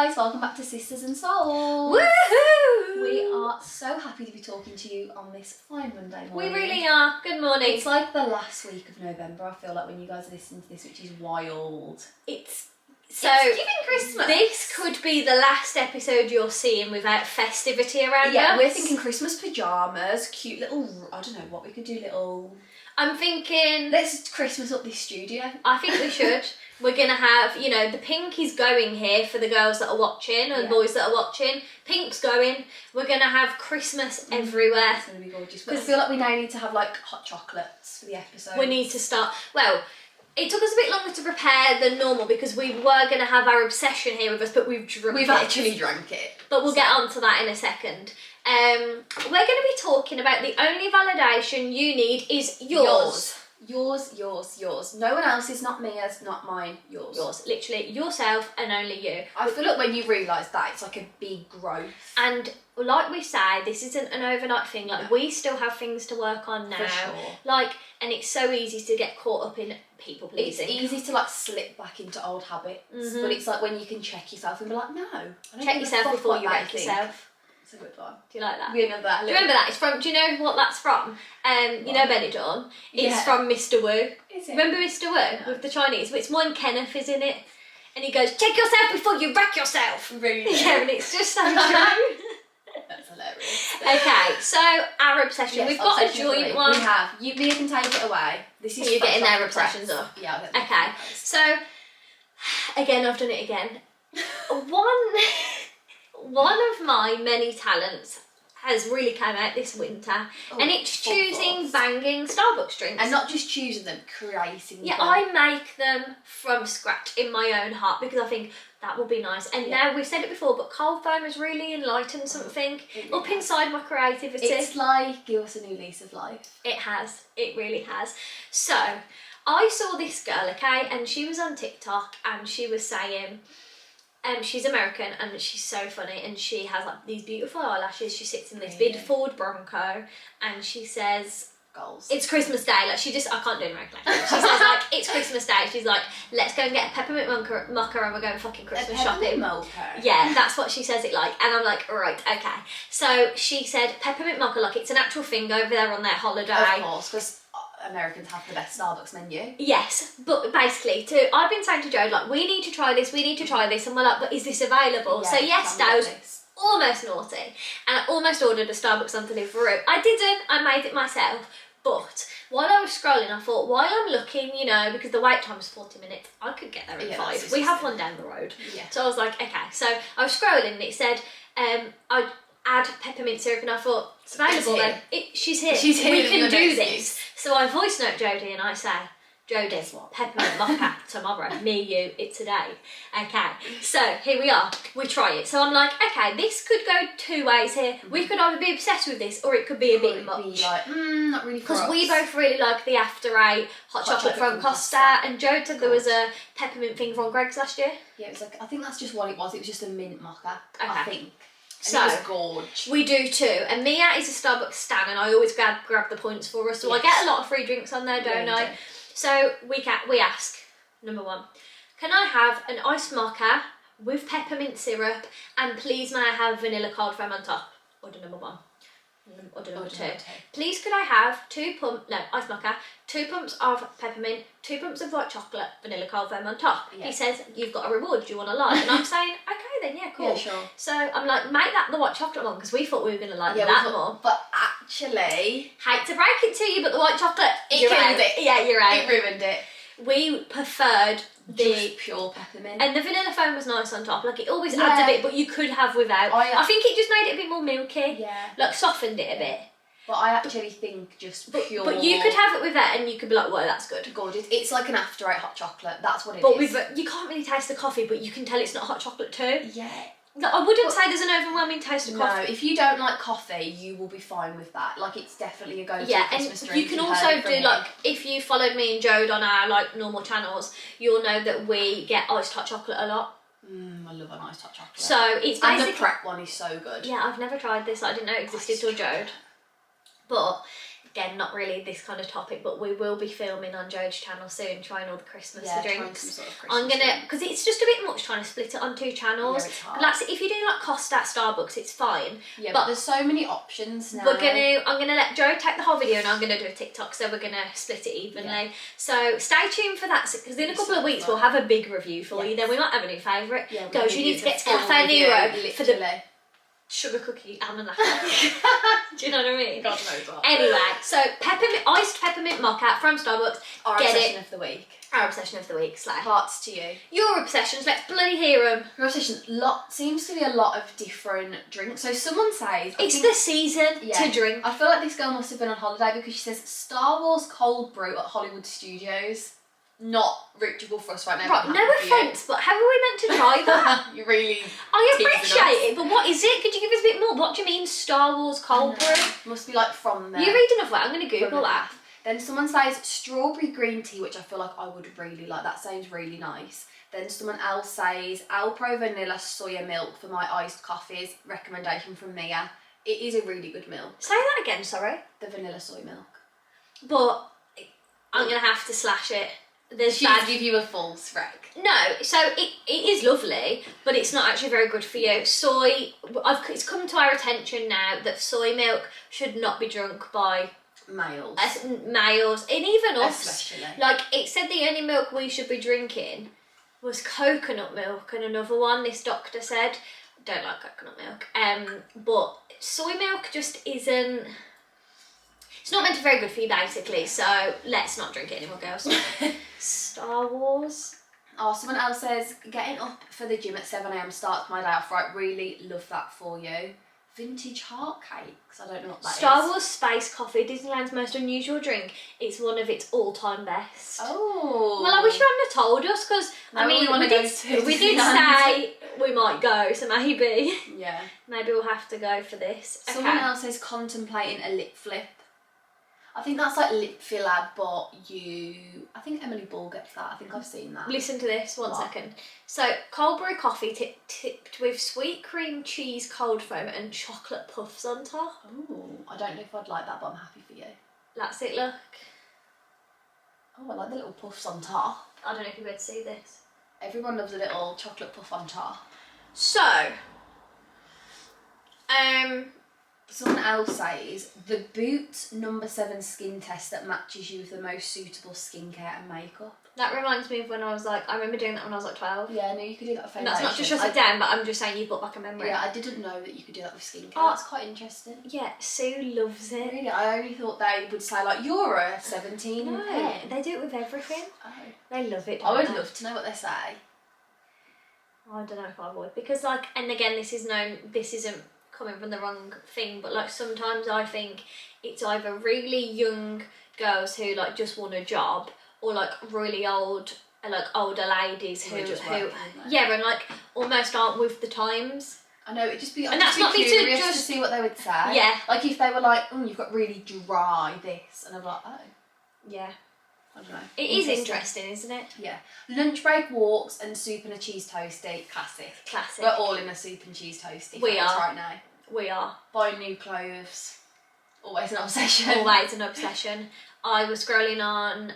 guys, welcome back to Sisters and Souls. Woohoo! We are so happy to be talking to you on this fine Monday morning. We really are. Good morning. It's like the last week of November, I feel like, when you guys listen to this, which is wild. It's giving Christmas. This could be the last episode you're seeing without festivity around us. We're thinking Christmas pyjamas, cute little, I don't know what we could do, little... I'm thinking... Let's Christmas up this studio. I think we should. We're going to have, you know, the pink is going here for the girls that are watching and boys that are watching. Pink's going. We're going to have Christmas everywhere. It's going to be gorgeous. But I feel like we now need to have, like, hot chocolates for the episode. We need to start... Well, it took us a bit longer to prepare than normal because we were going to have our obsession here with us, but we've drunk it. We've actually drunk it. But we'll get onto that in a second. We're going to be talking about the only validation you need is yours. Yours. No one else's, not Mia's, not mine, yours. Yours. Literally, yourself and only you. I feel like when you realise that, it's like a big growth. And like we say, this isn't an overnight thing. Like, we still have things to work on now. For sure. Like, and it's so easy to get caught up in people pleasing. It's easy to, like, slip back into old habits. But it's like when you can check yourself and be like, no. I don't Check give a yourself fuck before what you they wreck think. yourself. It's a good one. Do you like that? We remember that. Do you remember that? It's from, do you know what that's from? You know Benidorm? It's from Mr. Wu. Is it? Remember Mr. Wu with the Chinese? It's one Kenneth is in it. And he goes, check yourself before you wreck yourself. Really? Yeah, and it's just so true. That's hilarious. Okay, so our obsession. Yes, We've got a obsession joint free. one. We have. Mia can take it away. This is You're getting fresh their off the press. obsessions up. Yeah, I'll get them. Okay, so again, I've done it again. One of my many talents has really come out this winter, and it's choosing banging Starbucks drinks. And not just choosing them, creating them. Yeah, I make them from scratch in my own heart because I think that will be nice. And now, we've said it before, but cold foam has really enlightened something up inside my creativity. It's like give us a new lease of life. It has. It really has. So, I saw this girl, okay, and she was on TikTok and she was saying... she's American and she's so funny and she has like these beautiful eyelashes. She sits in this big Ford Bronco and she says, Goals. it's Christmas Day. Like, she just, I can't do American accent. She says like, it's Christmas Day. She's like, let's go and get a peppermint mocha and we're going fucking Christmas shopping. Mocha. Yeah, that's what she says it like. And I'm like, right, okay. So she said peppermint mocha, like it's an actual thing over there on their holiday. Of course, because Americans have the best Starbucks menu. Yes, but basically, I've been saying to Joe, like, we need to try this, and we're like, but is this available? Yeah, so yes, I was almost naughty, and I almost ordered a Starbucks on Deliveroo. I didn't, I made it myself, but while I was scrolling, I thought, while I'm looking, you know, because the wait time is 40 minutes, I could get there in 5. We have one down the road. Yeah. So I was like, okay, so I was scrolling and it said, I'd add peppermint syrup, and I thought, it's available then. She's here. She's here. We can do this. So I voice note Jodie and I say, Jodie, peppermint mocha tomorrow. Me, you, it's today. Okay, so here we are. We try it. So I'm like, okay, this could go 2 ways here. We could either be obsessed with this or it could be a bit much. Be like, not really for us. Because we both really like the After 8 hot chocolate from Costa, and Joe said there was a peppermint thing from Greg's last year. Yeah, it was like, I think that's just what it was. It was just a mint mocha, I think. And So, it was gorge. We do too. And Mia is a Starbucks stan and I always grab the points for us. So I get a lot of free drinks on there, don't I? So we ask, number 1, can I have an iced mocha with peppermint syrup and please may I have vanilla cold foam on top? Order number 1. Order number 2. Please could I have iced mocha, 2 pumps of peppermint, 2 pumps of white chocolate, vanilla cold foam on top. Yeah. He says, you've got a reward, do you want a like? And I'm saying, okay then, yeah, cool. Yeah, sure. So I'm like, make that the white chocolate one because we thought we were going to like that more. But actually... Hate to break it to you, but the white chocolate, It killed it. Yeah, you're right. It ruined it. We preferred Just pure peppermint. And the vanilla foam was nice on top. Like, it always adds a bit, but you could have without. I think it just made it a bit more milky. Yeah. Like, softened it a bit. But I actually think just pure... But you could have it with that and you could be like, well, that's good. Gorgeous. It's like an After 8 hot chocolate. That's what it is. But you can't really taste the coffee, but you can tell it's not hot chocolate too. Yeah. Like, I wouldn't say there's an overwhelming taste of coffee. No, if you don't like coffee, you will be fine with that. Like, it's definitely a go-to Christmas drink. You can also do, like, if you followed me and Jode on our, like, normal channels, you'll know that we get iced hot chocolate a lot. I love a nice hot chocolate. So, it's basically... And the prep one is so good. Yeah, I've never tried this. I didn't know it existed till Jode. But again, not really this kind of topic, but we will be filming on Joe's channel soon, trying all the Christmas trying drinks. some sort of Christmas I'm gonna, drink. because it's just a bit much trying to split it on 2 channels. Yeah, it's hard. Like, if you do like Costa at Starbucks, it's fine. Yeah, but there's so many options now. I'm gonna let Joe take the whole video, and I'm gonna do a TikTok, so we're gonna split it evenly. Yeah. So stay tuned for that, because in a couple of weeks we'll have a big review for you. Then we might have a new favourite. Yeah, Goes, you need to get to Cafe Nero for the sugar cookie almanac. Do you know what I mean? God knows what. Anyway, so iced peppermint mocha from Starbucks. Our obsession of the week. Our obsession of the week, Slay. Hearts to you. Your obsessions, let's bloody hear them. Your obsession, seems to be a lot of different drinks. So someone says... It's the season to drink. I feel like this girl must have been on holiday, because she says Star Wars cold brew at Hollywood Studios. Not reachable for us right now. Right, no offence, but how are we meant to try that? You really... I appreciate it, but what is it? Could you give us a bit more? What do you mean Star Wars cold brew? Must be like from there. You read enough of it, I'm going to Google that. Then someone says strawberry green tea, which I feel like I would really like. That sounds really nice. Then someone else says Alpro vanilla soya milk for my iced coffees. Recommendation from Mia. It is a really good milk. Say that again, sorry. The vanilla soy milk. But I'm going to have to slash it. She'll give you a false rec. No, so it is lovely, but it's not actually very good for you. Soy, it's come to our attention now that soy milk should not be drunk by males, and even us. Especially. Like, it said the only milk we should be drinking was coconut milk, and another one, this doctor said. I don't like coconut milk. But soy milk just isn't... It's not meant to be very good for you, basically, so let's not drink it anymore, girls. Star Wars. Oh, someone else says, getting up for the gym at 7 a.m. starts my day off right. Really love that for you. Vintage heart cakes. I don't know what that is. Star Wars Space Coffee, Disneyland's most unusual drink. It's one of its all-time best. Oh. Well, I wish you hadn't have told us, because, I mean, we did say we might go, so maybe. Yeah. Maybe we'll have to go for this. Someone else is contemplating a lip flip. I think that's like lip filler, but I think Emily Ball gets that. I think I've seen that. Listen to this, one second. So, cold brew coffee tipped with sweet cream cheese cold foam and chocolate puffs on top. Oh, I don't know if I'd like that, but I'm happy for you. That's it, look. Oh, I like the little puffs on top. I don't know if you'll be able to see this. Everyone loves a little chocolate puff on top. So, someone else says, the Boots No. 7 skin test that matches you with the most suitable skincare and makeup. That reminds me of when I was like, I remember doing that when I was like 12. Yeah, no, you could do that with And foundation. that's not just shut it down, but I'm just saying you brought back a memory. Yeah, I didn't know that you could do that with skincare. Oh, that's quite interesting. Yeah, Sue loves it. Really? I only thought they would say, like, you're a 17 No, pen. they do it with everything. Oh. They love it. I would they? love to know what they say. I don't know if I would, because like, and again, this isn't coming from the wrong thing, but like sometimes I think it's either really young girls who like just want a job, or like really older ladies who yeah, and like almost aren't with the times. I know, it'd just be, and that's not me to see what they would say. Yeah. Like if they were like, oh, you've got really dry this, and I'm like, oh. Yeah. I don't know. It is interesting, isn't it? Yeah. Lunch break walks and soup and a cheese toastie. Classic. Classic. We're all in a soup and cheese toastie We phase are. right now. We are. Buying new clothes. Always an obsession. Always an obsession. I was scrolling on,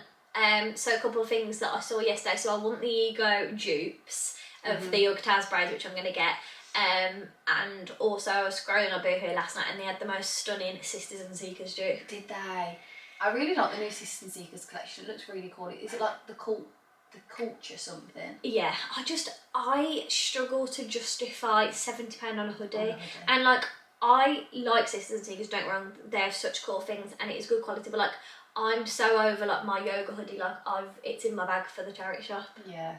so a couple of things that I saw yesterday. So I want the Ego dupes of the UGG sprays, which I'm going to get. And also I was scrolling on Boohoo last night, and they had the most stunning Sisters and Seekers dupe. Did they? I really like the new Sisters and Seekers collection. It looks really cool. Is it like the culture something? Yeah, I struggle to justify £70 on a hoodie. And like, I like Sisters and Seekers, don't get me wrong, they have such cool things and it is good quality, but like, I'm so over like my yoga hoodie, like it's in my bag for the charity shop. Yeah.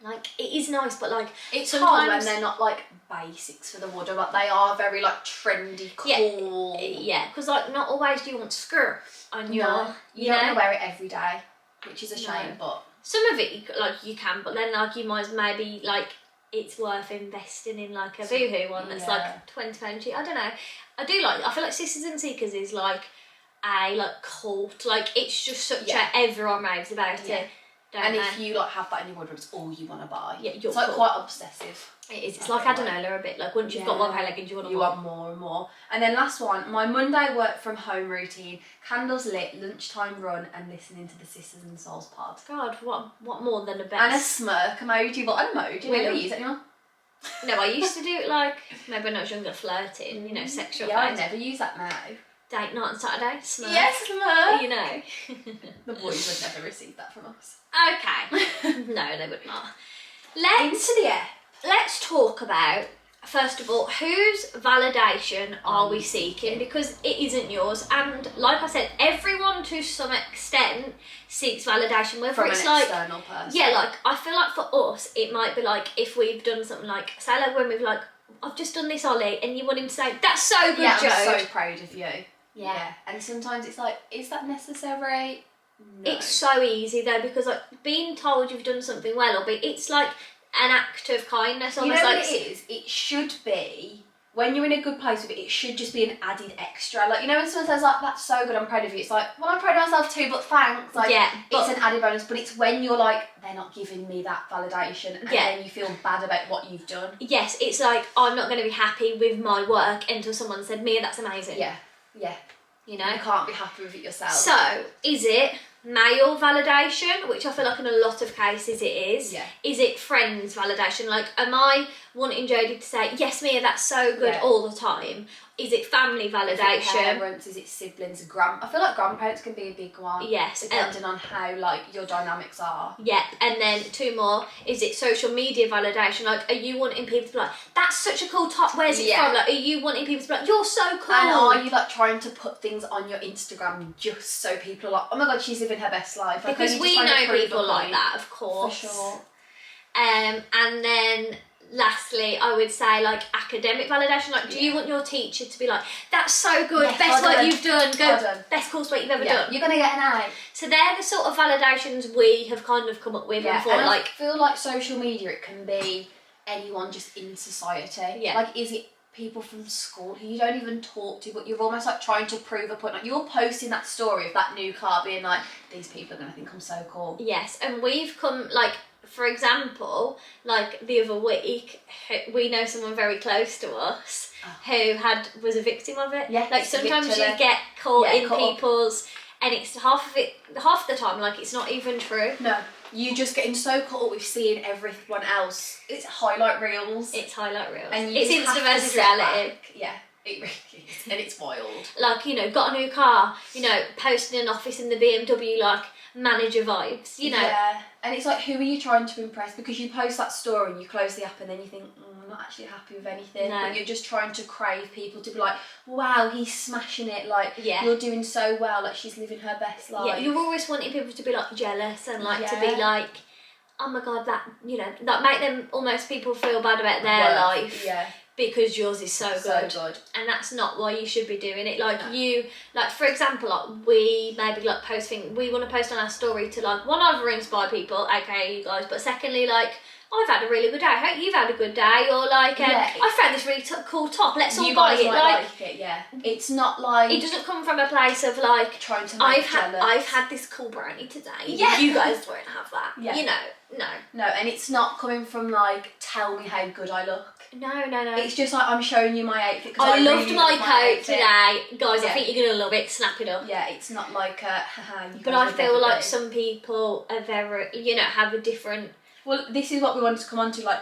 Like, it is nice, but like, it's hard when they're not like basics for the wardrobe, but they are very like trendy, cool. Yeah, because like not always do you want skirt on your, you don't want to wear it every day, which is a shame, but some of it you can, but then like you might maybe like it's worth investing in like a Boohoo one that's like £20 cheap. I don't know. I feel like Sisters and Seekers is like a cult. Like it's just such a everyone raves about it. don't And they? if you like have that in your wardrobe, it's all you want to buy. Yeah, you're it's like cool. quite obsessive. It is. It's I like feel Adenola a bit. Like once you've got one pair of leggings, you want more. want more and more. And then last one, my Monday work from home routine: candles lit, lunchtime run, and listening to the Sisters and Souls pod. God, what more than a best? And a smirk emoji. What an emoji? Really? Never use it anymore. No, I used to do it like maybe when I was younger, flirting. You know, sexual. Yeah, I phase. never use that now. Date night on Saturday. Smirk. Yes, smirk. You know. The boys would never receive that from us. Okay. No, they would not. Into the air. Let's talk about, first of all, whose validation are we seeking? Because it isn't yours. And like I said, everyone to some extent seeks validation. Whether From it's an like, external person. yeah, like I feel like for us, it might be like if we've done something like, say like when we've like, I've just done this Ollie, and you want him to say, that's so good, Yeah, Jode. I'm so proud of you. Yeah. And sometimes it's like, is that necessary? No. It's so easy though, because like being told you've done something well, or it's like an act of kindness. You Almost know like what it is? It should be, when you're in a good place with it, it should just be an added extra. Like, you know when someone says like, that's so good, I'm proud of you, it's like, well, I'm proud of myself too, but thanks. Like, yeah, it's an added bonus, but it's when you're like, they're not giving me that validation, and then you feel bad about what you've done. yes, it's like I'm not going to be happy with my work until someone said, Mia, that's amazing. Yeah. You know? You can't be happy with it yourself. So, is it male validation, which I feel like in a lot of cases it is? Yeah. Is it friends validation? Like, am I wanting Jodie to say, yes, Mia, that's so good all the time? Is it family validation? Is it parents? Is it siblings? I feel like grandparents can be a big one. Yes. Depending on how like your dynamics are. Yeah, and then two more. Is it social media validation? Like, are you wanting people to be like, that's such a cool top, where's it from? Like, are you wanting people to be like, you're so cool? And are you like trying to put things on your Instagram just so people are like, oh my god, she's living her best life? Like, because we know people like that, of course. For sure. And then lastly, I would say like academic validation. Like, do you want your teacher to be like, that's so good, Yes, best well work done. you've done, Well done. best coursework you've ever done? You're gonna get an A. So they're the sort of validations we have kind of come up with and thought, and like, I feel like social media, it can be anyone just in society. Yeah. Like, is it people from school who you don't even talk to, but you're almost like trying to prove a point? Like, you're posting that story of that new car being like, these people are gonna think I'm so cool. yes, and we've come, like, for example, like the other week, we know someone very close to us who was a victim of it. Yeah, like sometimes you literally. get caught in caught up. people's, and it's half the time, like it's not even true. No, you just getting so caught up with seeing everyone else. It's highlight reels. It's highlight reels. And you It's just instant have to versus sit reality. back. Yeah, it really is, and it's wild. Like, you know, got a new car, you know, posting an office in the BMW, like manager vibes, you know. Yeah, and it's like, who are you trying to impress? Because you post that story and you close the app and then you think, I'm not actually happy with anything. No. But you're just trying to crave people to be like, wow, he's smashing it. Like, Yeah. you're doing so well. Like, she's living her best life. Yeah, you're always wanting people to be like jealous and like to be Yeah. like, oh my god, that, you know, that make them almost people feel bad about their Worth. life. Yeah. Because yours is so good. So good. And that's not why you should be doing it. Like, you, like, for example, like, we maybe, like, we want to post on our story to, like, one, either inspire people, aka you guys, but secondly, like, I've had a really good day, I hope you've had a good day, or, like, I found this really cool top, let's all You buy guys it. might like it, yeah. It's not like... It doesn't come from a place of, like, trying to make jealous. I've had this cool brownie today. Yeah. You guys won't have that. Yeah. You know, no. No, and it's not coming from, like, tell me how good I look. No. It's just like, I'm showing you my outfit. I loved really my love coat outfit. today. Guys, I Yeah. think you're going to love it. Snap it up. Yeah, it's not like, haha, you But guys I would feel never like do. some people are very, you know, have a different... Well, this is what we wanted to come on to, like,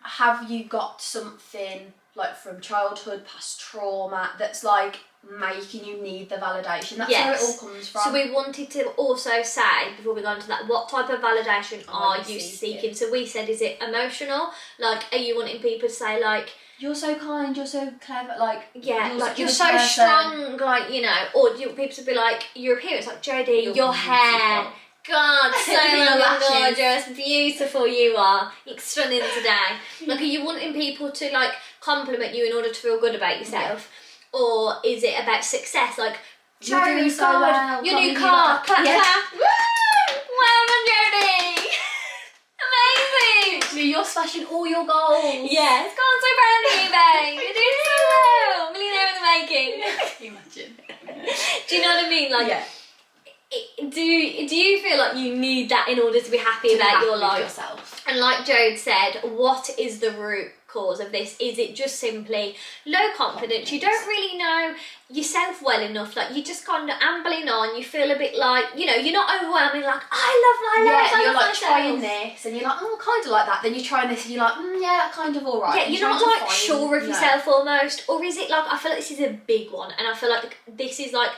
have you got something, like, from childhood, past trauma, that's, like, making you need the validation? That's where it all comes from. So we wanted to also say, before we go into that, what type of validation are you seeking? So we said, is it emotional? Like, are you wanting people to say, like... You're so kind, you're so clever, like... Yeah, like, you're such a so good person. strong, like, you know, or you people to be like, your appearance, like, Jodie, your hair... beautiful. God, so Your lashes. gorgeous, beautiful you are. You're stunning today. Like, are you wanting people to, like, compliment you in order to feel good about yourself? Yeah. Or is it about success? Like, You're doing so God, well. your Can't new believe car, that. clap, Yeah. clap. Woo! Well done, Jodie. Amazing. So you're smashing all your goals. Yeah, it's gone so proud of you, babe. You're doing so well. Millionaire in the making. Imagine. Do you know what I mean? Like, Yeah. do you feel like you need that in order to be happy To be about happy your with life? yourself. And like Jode said, what is the root cause of this? Is it just simply low confidence? You don't really know yourself well enough, like you're just kind of ambling on, you feel a bit like, you know, you're not overwhelming, like I love my life, I you're love like myself. trying this and you're like, oh, kind of like that, then you're trying this and you're like, yeah, kind of alright. Yeah, And you're not trying to like find- sure of no. yourself almost, or is it like, I feel like this is a big one, and I feel like this is like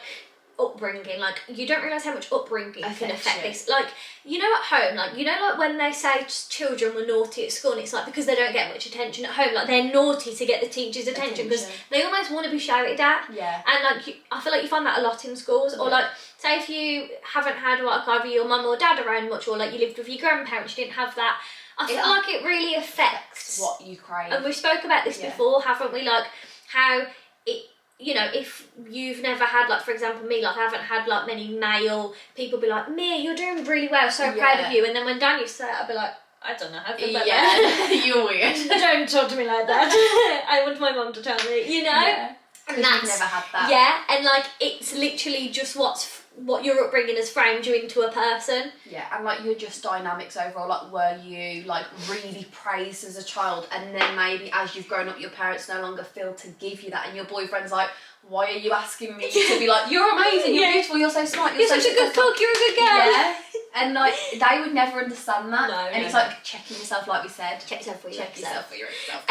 upbringing, like you don't realise how much upbringing can Affects affect you. this. Like, you know, at home, like, you know, like when they say children were naughty at school, and it's like because they don't get much attention at home, like they're naughty to get the teacher's attention because they almost want to be shouted at. Yeah. And like I feel like you find that a lot in schools, or like say if you haven't had like either your mum or dad around much, or like you lived with your grandparents, you didn't have that. I feel like it really affects what you crave. And we spoke about this before, haven't we? Like how it, you know, if you've never had, like, for example, me, like, I haven't had, like, many male people be like, Mia, you're doing really well, so proud of you. And then when Dan used to say it, I'd be like, I don't know how to feel about that. You're weird. Don't talk to me like that. I want my mum to tell me, you know? Yeah. And Because you've never had that. Yeah, and, like, it's literally just what your upbringing has framed you into a person. Yeah, and like your just dynamics overall, like were you like really praised as a child, and then maybe as you've grown up your parents no longer feel to give you that, and your boyfriend's like, why are you asking me to be like, you're amazing, you're beautiful, you're so smart, You're such a good cook, you're a good girl. Yeah. And like they would never understand that. No, and it's like checking yourself, like we said. Check yourself for Check yourself for yourself.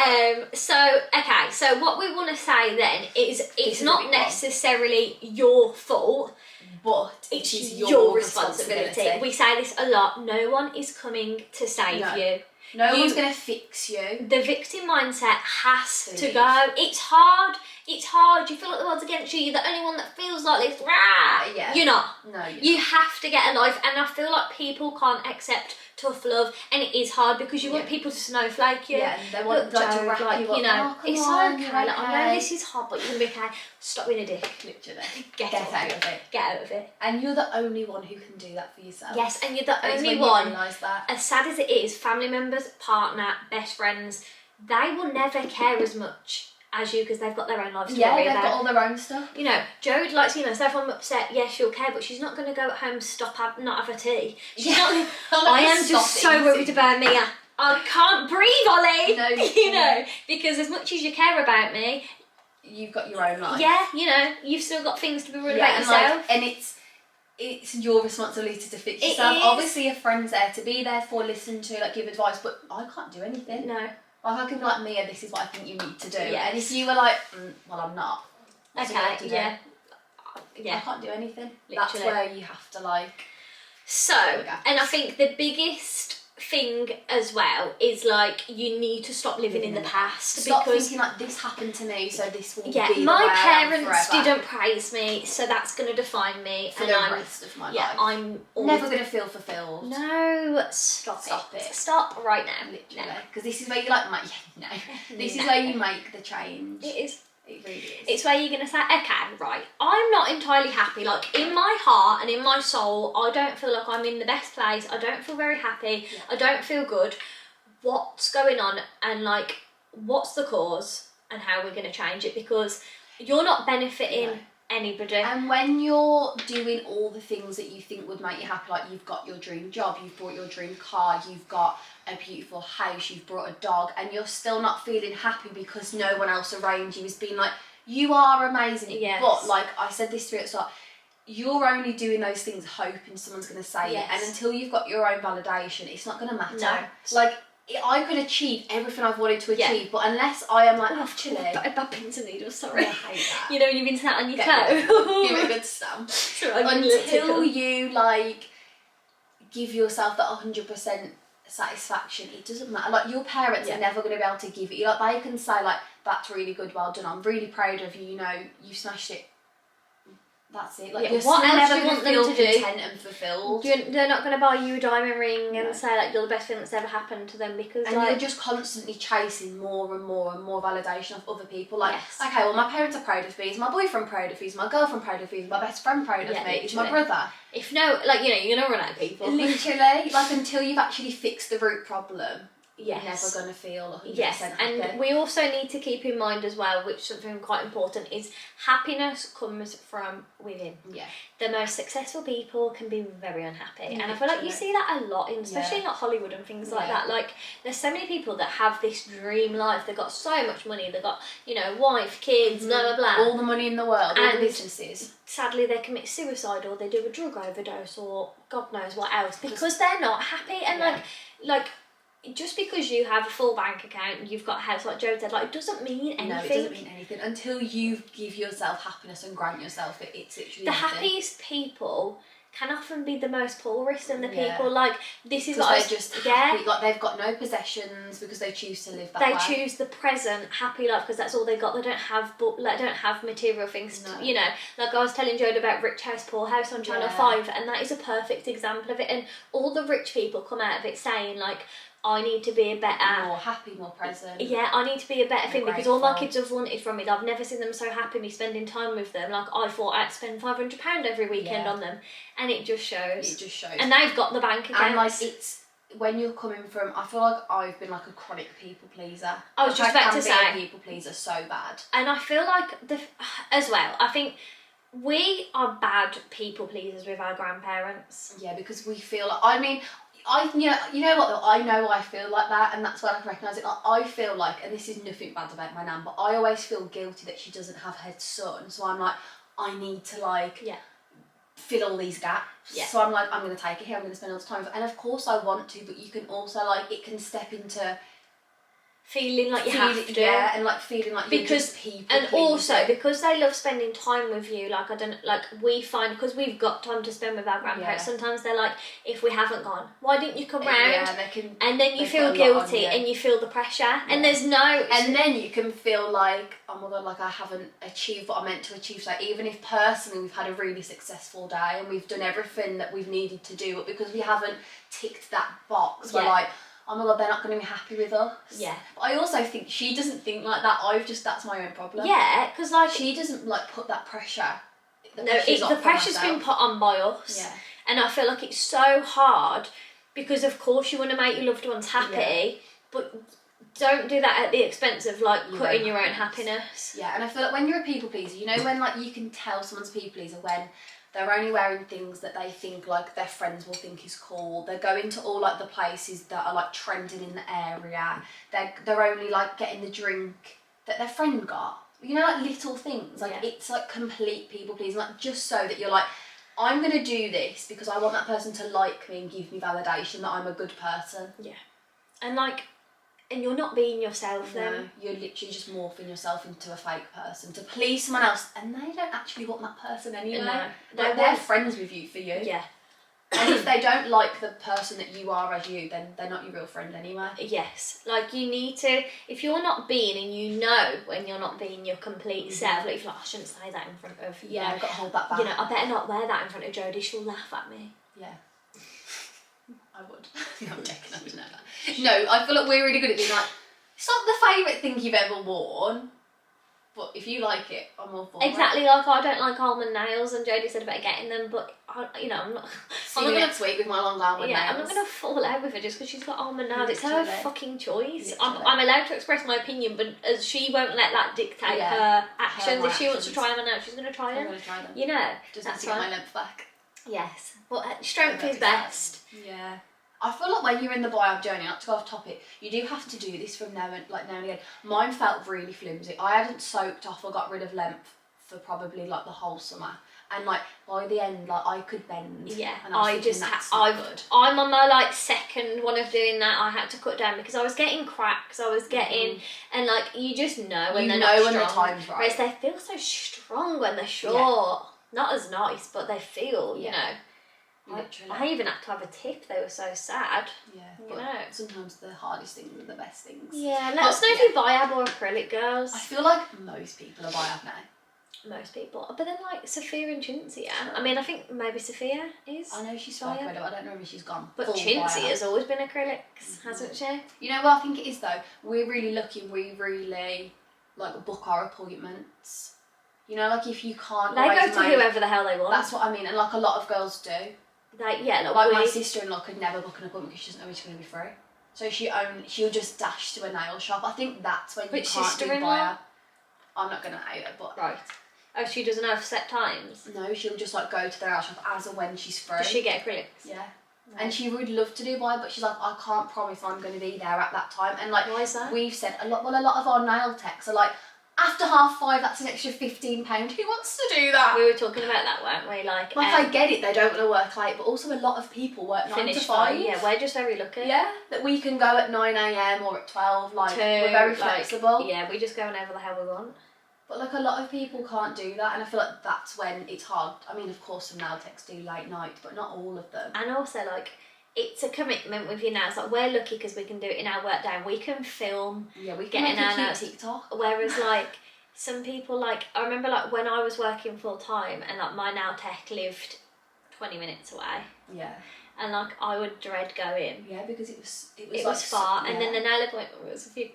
So what we want to say then is it's not necessarily your fault, but it's it is your responsibility. We say this a lot. No one is coming to save you. No one's going to fix you. The victim mindset has to go. It's hard. It's hard. You feel like the world's against you. You're the only one that feels like this. Rah! Yeah. You're not. No, You have to get a life. And I feel like people can't accept tough love, and it is hard because you want people to snowflake you. Yeah, and they want to wrap you up. You know, oh, it's on, okay. Like, I know this is hard, but you're gonna be okay. Stop being a dick. Literally. Get out of it. Get out of it. And you're the only one who can do that for yourself. Yes, and you're the And only it's when one. you realise that. As sad as it is, family members, partner, best friends, they will never care as much as you because they've got their own lives to worry they've about. got all their own stuff. You know, Jode likes, you know, so if I'm upset, yes, she'll care, but she's not going to go at home, not have a tea. She's not. I am just so worried about Mia. I can't breathe, Ollie. No, you know, because as much as you care about me, you've got your own life. yeah, you know, you've still got things to be worried about yourself. And it's your responsibility to fix It yourself. is. Obviously, a friend's there to be there for, listen to, like give advice, but I can't do anything. No. Like I can be like, Mia, this is what I think you need to do. Yes. And if you were like, well, I'm not. What's it got to do? Yeah. I can't do anything. Literally. That's where you have to like. So, and I think the biggest thing as well is like you need to stop living in the past. Stop because thinking like this happened to me, so this will be my the way I am parents forever. didn't praise me, so that's going to define me, for and the I'm rest of my life. I'm never going to feel fulfilled. No, stop it. Stop right now. Literally, because this is where you like this is where you make the change. It is. It really is. It's where you're going to say, okay, right, I'm not entirely happy. Like, in my heart and in my soul, I don't feel like I'm in the best place. I don't feel very happy. Yeah. I don't feel good. What's going on? And, like, what's the cause? And how we're going to change it? Because you're not benefiting anybody. And when you're doing all the things that you think would make you happy, like you've got your dream job, you've bought your dream car, you've got a beautiful house, you've brought a dog, and you're still not feeling happy because no one else around you is being like, you are amazing. Yes. But like I said this to you at the start, you're only doing those things hoping someone's going to say it, and until you've got your own validation, it's not going to matter. No. Like, I could achieve everything I've wanted to achieve, but unless I am like, actually... Bad pins and needles, sorry. I hate that. You know when you've been sat on your Get toe? Give it a good stamp. Right, Until you, like, give yourself that 100% satisfaction, it doesn't matter. Like, your parents are never going to be able to give it you. Like, they can say, like, that's really good, well done, I'm really proud of you, you know, you smashed it. That's it. Like, you're what still else never do you going want to them feel to do? content and fulfilled. They're not going to buy you a diamond ring and say like you're the best thing that's ever happened to them because And like, you're just constantly chasing more and more and more validation of other people. Like, Yes. okay, well, my parents are proud of me. Is my boyfriend proud of me? Is my girlfriend proud of me? Is my best friend proud of me? Is my literally. brother? if no, like, you know, you're going to run out of people. Literally, like, until you've actually fixed the root problem, Yes. you're never going to feel 100% Yes, happy. and we also need to keep in mind as well, which is something quite important, is happiness comes from within. Yeah. The most successful people can be very unhappy, and I feel like you Literally. see that a lot, especially in like Hollywood and things like that. Like, there's so many people that have this dream life. They've got so much money. They've got, you know, wife, kids, blah blah blah. All the money in the world, all And the businesses. Sadly, they commit suicide or they do a drug overdose or God knows what else because they're not happy. And like. Just because you have a full bank account, you've got a house, like Joe said, like, it doesn't mean anything. No, it doesn't mean anything until you give yourself happiness and grant yourself it. It's literally the nothing. happiest people can often be the most poorest and the Yeah. people like this is Because what they're just happy, like they've got no possessions because they choose to live that way. they choose the present happy life because that's all they got. They don't have material things No. to, you know, like I was telling Jode about Rich House Poor House on Channel 5, and that is a perfect example of it. And all the rich people come out of it saying like, I need to be a better, more happy, more present. yeah, I need to be a better thing because all my grateful. kids have wanted from me. I've never seen them so happy me spending time with them. Like, I thought I'd spend £500 every weekend on them, and it just shows. It just shows. And they've got the bank account. And like, it's when you're coming from, I feel like I've been like a chronic people pleaser. I was just Like, about I to can be say. a people pleaser so bad. And I feel like as well, I think we are bad people pleasers with our grandparents. Yeah, because we feel like, I mean, you know what though, I know I feel like that, and that's when I can recognise it. Like, I feel like, and this is nothing bad about my nan, but I always feel guilty that she doesn't have her son, so I'm like, I need to like fill all these gaps. Yeah. So I'm like, I'm going to take it here, I'm going to spend all this time with it. And of course I want to, but you can also like, it can step into Feeling like you have to. Yeah, and like feeling like you're just people and pleasing. also because they love spending time with you, like we find, because we've got time to spend with our grandparents, sometimes they're like, if we haven't gone, why didn't you come round? Yeah, they can, and then you feel guilty and you feel the pressure, and there's no, and then you can feel like, oh my god, like I haven't achieved what I meant to achieve. So even if personally we've had a really successful day and we've done everything that we've needed to do, but because we haven't ticked that box, we're like, oh my god, they're not going to be happy with us. Yeah. But I also think she doesn't think like that. That's my own problem. Yeah, because like she doesn't like put that pressure. The pressure's been put on by us. Yeah. And I feel like it's so hard because of course you want to make your loved ones happy, but don't do that at the expense of like putting your own happiness. Yeah, and I feel like when you're a people pleaser, you know when like you can tell someone's a people pleaser when they're only wearing things that they think like their friends will think is cool. They're going to all like the places that are like trending in the area. They're only like getting the drink that their friend got. You know, like little things. Like it's like complete people pleasing. Like just so that you're like, I'm gonna do this because I want that person to like me and give me validation that I'm a good person. Yeah. And like, and you're not being yourself then. You're literally just morphing yourself into a fake person to please someone else, and they don't actually want that person anyway. No, they're friends with you for you. Yeah. And if they don't like the person that you are as you, then they're not your real friend anyway. Yes. Like you need to, if you're not being, and you know when you're not being your complete self, like if you're like, I shouldn't say that in front of, Yeah, I've got to hold that back. you know, I better not wear that in front of Jodie, she'll laugh at me. Yeah. I would. No, I'm joking, I don't know that. No, I feel like we're really good at being like, it's not the favourite thing you've ever worn, but if you like it, I'm all for it. Exactly, like I don't like almond nails, and Jodie said about getting them, but I'm not. See you next week with my long almond nails. I'm not going to fall out with her just because she's got almond nails. It's her fucking choice. Literally. I'm allowed to express my opinion, but as she won't let that dictate her actions. If she wants to try them now, she's going to try them. I'm going to try them. You know, Just that's to get fine. my length back. Yes, but strength is best. Yeah. I feel like when you're in the buy-up journey, not to go off topic, you do have to do this from now and again. Mine felt really flimsy. I hadn't soaked off or got rid of length for probably like the whole summer, and like by the end, like I could bend. Yeah, and I was thinking, I'm on my like second one of doing that. I had to cut down because I was getting cracks. I was getting, and like you just know when they're not strong. When the time's right. Whereas they feel so strong when they're short. Not as nice, but they feel, you know. I even had to have a tip. They were so sad. Yeah, you know. Sometimes the hardest things are the best things. Yeah, let us know if you biab or acrylic, girls. I feel like most people are biab now. Most people, but then like Sophia and Chintzia. I mean, I think maybe Sophia is. I know she's biab. I don't know if she's gone. But Chintzia has always been acrylics, hasn't she? You know what I think it is though? We're really lucky. We really like book our appointments. You know, like if you can't. They go to whoever the hell they want. That's what I mean, and like a lot of girls do. Like my sister-in-law could never book an appointment because she doesn't know when she's going to be free. So she'll just dash to a nail shop. I think that's when you Which can't sister-in-law? be by her. I'm not gonna out her, but Right. Oh, she doesn't have set times? no, she'll just like go to the nail shop as and when she's free. Does she get acrylics? Yeah. And she would love to do by, but she's like, I can't promise I'm going to be there at that time. And like, Why is that? we've said a lot of our nail techs are like, after 5:30, that's an extra £15. Who wants to do that? We were talking about that, weren't we? Like I get it, they don't want to work late, but also a lot of people work 9 to finish 5. Yeah, we're just very lucky. Yeah, that we can go at 9 a.m. or at 12. Like, we're very flexible. Yeah, we just go whenever the hell we want. But like, a lot of people can't do that, and I feel like that's when it's hard. I mean, of course, some nail techs do late night, but not all of them. And also, like, it's a commitment with your nails. Like, we're lucky because we can do it in our work day. We can film. Yeah, we can can make make a a cute cute TikTok. Whereas, like, some people, like, I remember, like, when I was working full time and, like, my nail tech lived 20 minutes away. Yeah. And, like, I would dread going. Yeah, because it was Like, far. And then the nail appointment was a few...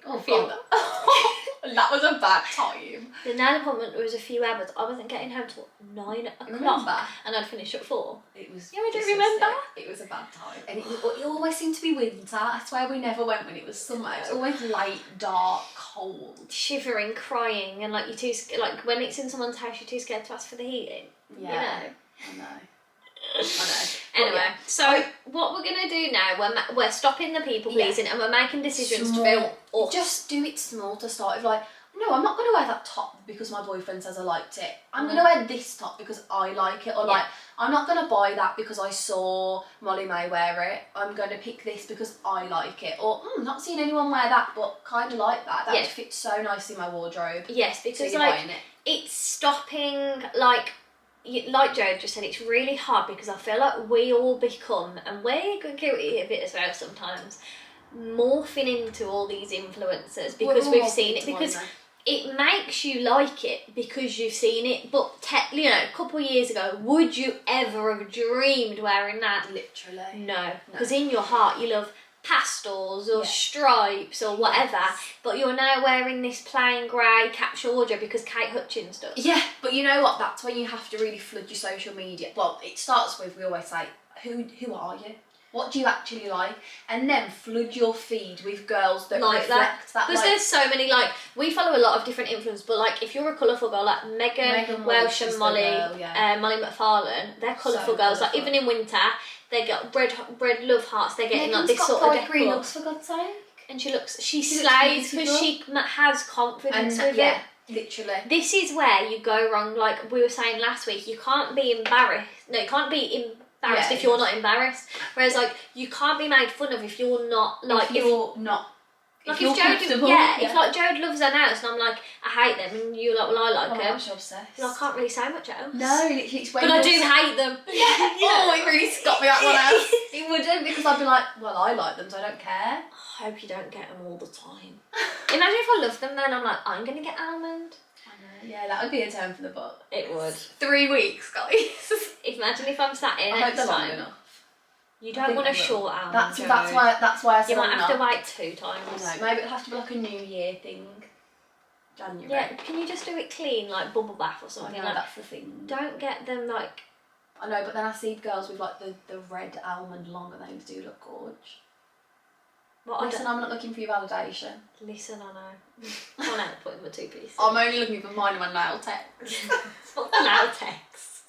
That was a bad time. The nail appointment was a few hours. I wasn't getting home till 9 o'clock. Remember? And I'd finish at 4. It was. Yeah, I don't remember. It was a bad time, and it always seemed to be winter. I swear we never went when it was summer. It was always late, dark, cold. Shivering, crying, and like you're too like when it's in someone's house, you're too scared to ask for the heating. Yeah, You know. I know. Anyway, yeah. so what we're gonna do now? We're stopping the people pleasing, and we're making decisions to feel awful. Just do it small to start with. Like, no, I'm not going to wear that top because my boyfriend says I liked it. I'm going to wear this top because I like it. Or like, I'm not going to buy that because I saw Molly May wear it. I'm going to pick this because I like it. Or, not seen anyone wear that, but kind of like that. That would fit so nicely in my wardrobe. Yes, because so like, it's stopping, like Joe just said, it's really hard because I feel like we all become, and we're guilty of it as well sometimes, morphing into all these influencers because we've seen it, because it makes you like it because you've seen it. But a couple of years ago, would you ever have dreamed wearing that? Literally. No, because in your heart you love pastels or stripes or whatever, but you're now wearing this plain grey capsule wardrobe because Kate Hutchins does. Yeah, but you know what? That's when you have to really flood your social media. Well, it starts with, we always say, who are you? What do you actually like? And then flood your feed with girls that like reflect that. Because there's so many, like, we follow a lot of different influencers, but like if you're a colourful girl, like Megan Welsh and Molly McFarlane, they're colourful girls. Like even in winter, they got bread love hearts. They're getting Megan's like this got sort of bright green decor. looks, for God's sake. And she slays because she has confidence with it. Literally. This is where you go wrong. Like we were saying last week, you can't be embarrassed. No, you can't be embarrassed if you're not embarrassed. Whereas like you can't be made fun of if you're not like if you're not. Like if Jode, if like Jode loves her nails and I'm like, I hate them, and you're like, well, I like them. I'm obsessed. Well, I can't really say much else. No, literally, it's when but I do hate them. Oh, it really got me that one out. It wouldn't, because I'd be like, well, I like them, so I don't care. I hope you don't get them all the time. Imagine if I love them, then I'm like, I'm gonna get almond. I know. Yeah, that would be a term for the book. It would. 3 weeks, guys. Imagine if I'm sat in I hope they're long enough. You don't want a short almond. That's why I said you might have to wait 2 times. I know, maybe it'll have to be like a New Year thing. January. Yeah, can you just do it clean, like bubble bath or something? I know, like, that's the thing. Don't get them like... I know, but then I see girls with like the red almond long and they do look gorge. Well, Listen, I'm not looking for your validation. Listen, I know. I'm not putting my 2 pieces. I'm only looking for mine and my nail tech. It's not the nail text.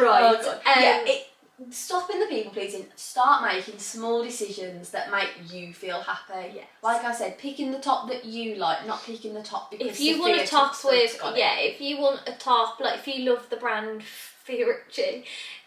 Right. Oh, stopping the people pleasing, start making small decisions that make you feel happy. Yes. Like I said, picking the top that you like, not picking the top because if you want a top with if you want a top, like if you love the brand Fiorucci,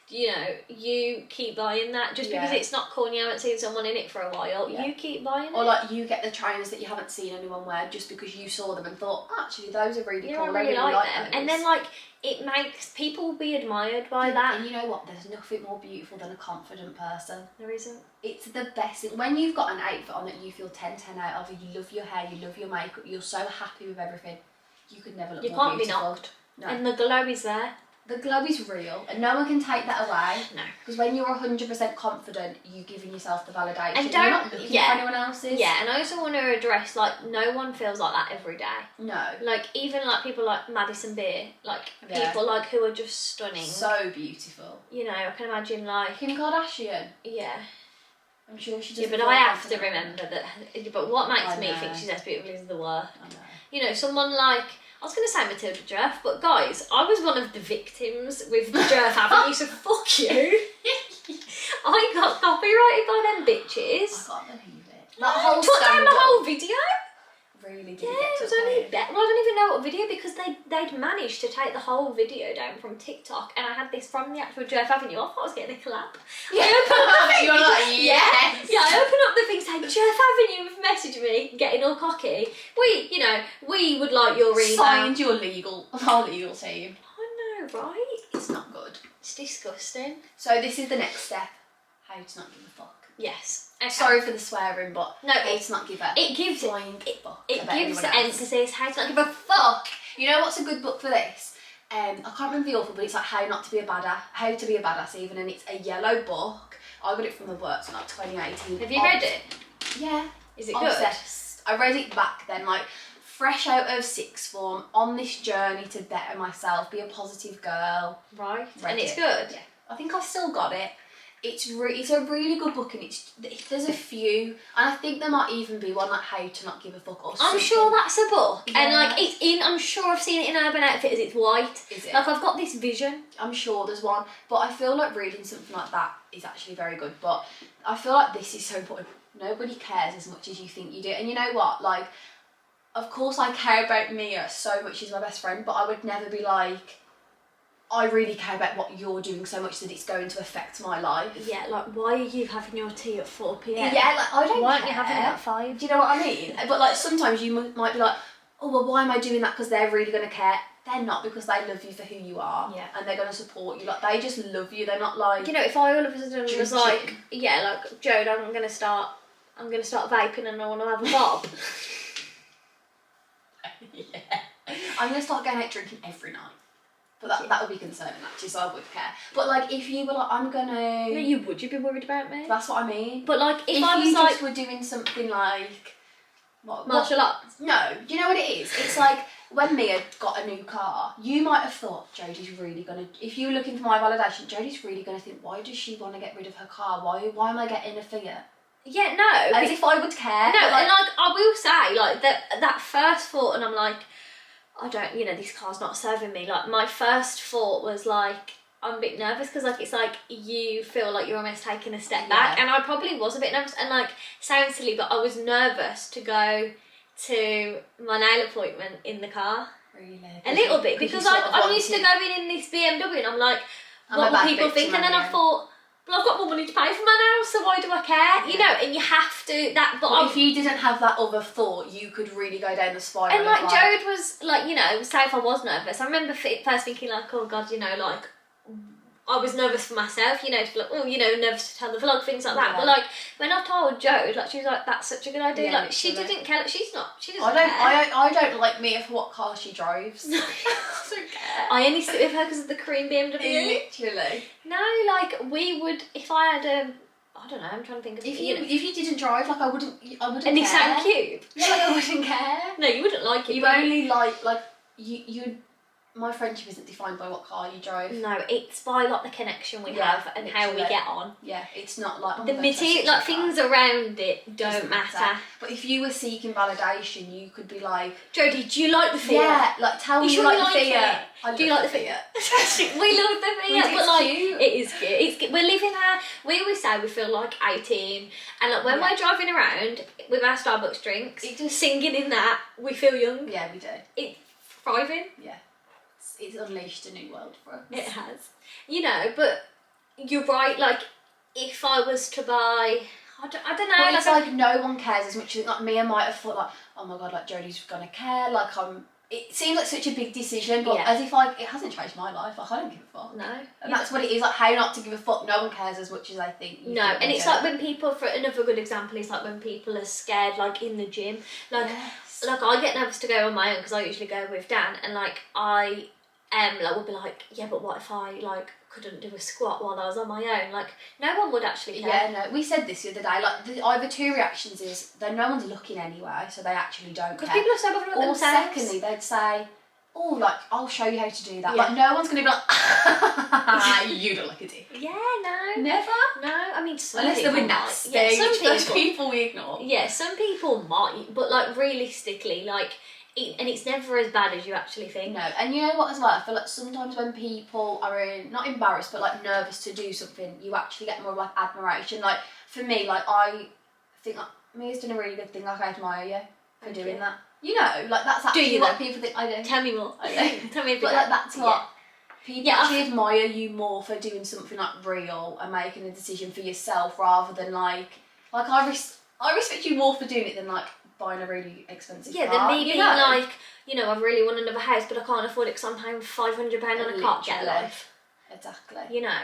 you know, you keep buying that just because it's not cool and you haven't seen someone in it for a while. You keep buying it. Or like you get the trainers that you haven't seen anyone wear just because you saw them and thought, actually those are really cool. I really like them. Those. And then like it makes people be admired by that. And you know what? There's nothing more beautiful than a confident person. There isn't. It's the best thing. When you've got an outfit on that you feel 10 out of, you love your hair, you love your makeup, you're so happy with everything, you could never look more beautiful. You can't be knocked. No. And the glow is there. The glow is real, and no one can take that away. No. Because when you're 100% confident, you're giving yourself the validation. And you're not looking for anyone else's. Yeah, and I also want to address, like, no one feels like that every day. No. Like, even, like, people like Madison Beer, like, people, like, who are just stunning. So beautiful. You know, I can imagine, like... Kim Kardashian. Yeah. I'm sure she Yeah, doesn't. but I have to remember that. But what makes I me know. think she's less beautiful is the work. I know. You know, someone like, I was going to say Matilda Jerf, but guys, I was one of the victims with Jerf Avenue, so fuck you. I got copyrighted by them bitches. I can't believe it. That whole Took down the scandal whole video. really did Yeah, get it to was only play. well, I don't even know what video because they'd managed to take the whole video down from TikTok, and I had this from the actual Jerf Avenue. I thought I was getting a collab. Yeah. I opened up the thing, You're like, yes. yeah, I opened up the thing saying Jerf Avenue have messaged me, getting all cocky. We would like your email. Signed your our legal team. I know, right? It's not good. It's disgusting. So this is the next step. How to not give a fuck. Yes. Okay. Sorry for the swearing, but No, how to not give a it gives flying fuck it about gives anyone else. emphasis. How to not give a Fuck. You know what's a good book for this? I can't remember the author, but it's like How Not to Be a Badass, How to Be a Badass even, and it's a yellow book. I got it from the works in like 2018. Have you read it? Yeah. Is it good? Obsessed. I read it back then, like fresh out of sixth form, on this journey to better myself, be a positive girl. Right. Read And it's it. good. Yeah. I think I've still got it. It's a really good book, and there's a few, and I think there might even be one like How to Not Give a Fuck or something. I'm sure that's a book, and Yeah. like it's in. I'm sure I've seen it in Urban Outfitters. It's white. Is it? Like I've got this vision. I'm sure there's one, but I feel like reading something like that is actually very good. But I feel like this is so important. Nobody cares as much as you think you do, and you know what? Like, of course I care about Mia so much. She's my best friend, but I would never be like, I really care about what you're doing so much that it's going to affect my life. Yeah, like why are you having your tea at 4 p.m? Yeah, like I don't Why aren't care. you having it at 5? Do you know what I mean? But like sometimes you might be like, oh well, why am I doing that? Because they're really going to care. They're not, because they love you for who you are. Yeah. And they're going to support you. Like they just love you. They're not like. You know, if I all of a sudden was Judging. like, yeah, like Jode, I'm gonna start vaping and I want to have a bob. Yeah. I'm going to start going out drinking every night. But that would be concerning actually, so I would care. But like if you were like, I'm going No, to. you would. You'd be worried about me. That's what I mean. But like, if I you was just like were doing something like. martial arts. No, do you know what it is? It's like when Mia got a new car, you might have thought Jodie's really gonna. If you were looking for my validation, Jodie's really gonna think, why does she want to get rid of her car? Why am I getting a Fiat? Yeah, no. As if I would care. No, but, and like I will say, like that first thought, and I'm like, I don't, this car's not serving me. Like my first thought was like, I'm a bit nervous because like it's like you feel like you're almost taking a step back, and I probably was a bit nervous, and like sounds silly, but I was nervous to go to my nail appointment in the car. Really? A little bit, because I'm used to going in this BMW, and I'm like, what will people think? And then I thought, well, I've got more money to pay for my nails, so why do I care? Yeah. And you have to that. But if you didn't have that other thought, you could really go down the spiral. and like of, Jode was like, say if I was nervous, I remember first thinking like, oh God, like I was nervous for myself, to be like, oh, nervous to tell the vlog, things like that. Yeah. But like when I told Jode, like she was like, that's such a good idea. Yeah, like she literally. didn't care. Like, she doesn't I care. don't like Mia for what car she drives. I don't care. I only sit with her because of the cream BMW. Literally. No, like we would if I had a. I don't know. I'm trying to think of If you didn't drive, like I wouldn't a care. Nissan Cube. Yeah, like I wouldn't care. No, you wouldn't like it. You only like you. My friendship isn't defined by what car you drive. No, it's by like the connection we have and how we literally. get on. Yeah, it's not like The material, like things around it, don't Doesn't matter. But if you were seeking validation, you could be like, Jodie, do you like the Fiat? yeah, like tell me You you like like the Fiat. it. I Do you love like the Fiat? We love the Fiat, It's but like cute. it is cute. It's cute. We're living our. We always say we feel like 18, and like when Yeah. we're driving around with our Starbucks drinks, It just- singing in that, we feel young. Yeah, we do. It's thriving. Yeah, it's unleashed a new world for us. It has. But you're right, like, if I was to buy, I don't know. But it's like no one cares as much as like Mia might have thought like, oh my God, like Jodie's gonna care, like it seems like such a big decision, but Yeah. as if like it hasn't changed my life, like I don't give a fuck. No. And that's what it is, like how not to give a fuck, no one cares as much as I think. No, and it's like when people, for another good example, is like when people are scared, like in the gym. Like, Yes. like I get nervous to go on my own because I usually go with Dan, and like I would be like, yeah, but what if I like couldn't do a squat while I was on my own? Like no one would actually care. Yeah, no, we said this the other day, like either two reactions is that no one's looking anyway, so they actually don't Because care. people are so bothered about Or themselves. secondly, they'd say, oh, like, I'll show you how to do that. Yeah. Like, no one's going to be like, you look like a dick. Yeah, no. Never. No, I mean, some Unless they're people with might. nasty, Yeah, some which those people. people we ignore. Yeah, some people might, but like realistically, like, and it's never as bad as you actually think. No, and you know what as well? I feel like sometimes when people are not embarrassed, but like nervous to do something, you actually get more like admiration. Like for me, like I think like, Mia's done a really good thing. Like I admire you for Thank doing you. that. You know, like that's actually you what though? people think I do. Tell me more. I do. Tell me a bit. But like that's what people Yeah, actually admire you more for doing something like real and making a decision for yourself rather than like I respect you more for doing it than like buying a really expensive car. Then me you being know? like, you know, I really want another house, but I can't afford it because I'm paying £500 on a car. Get a Literally. life. Exactly. You know,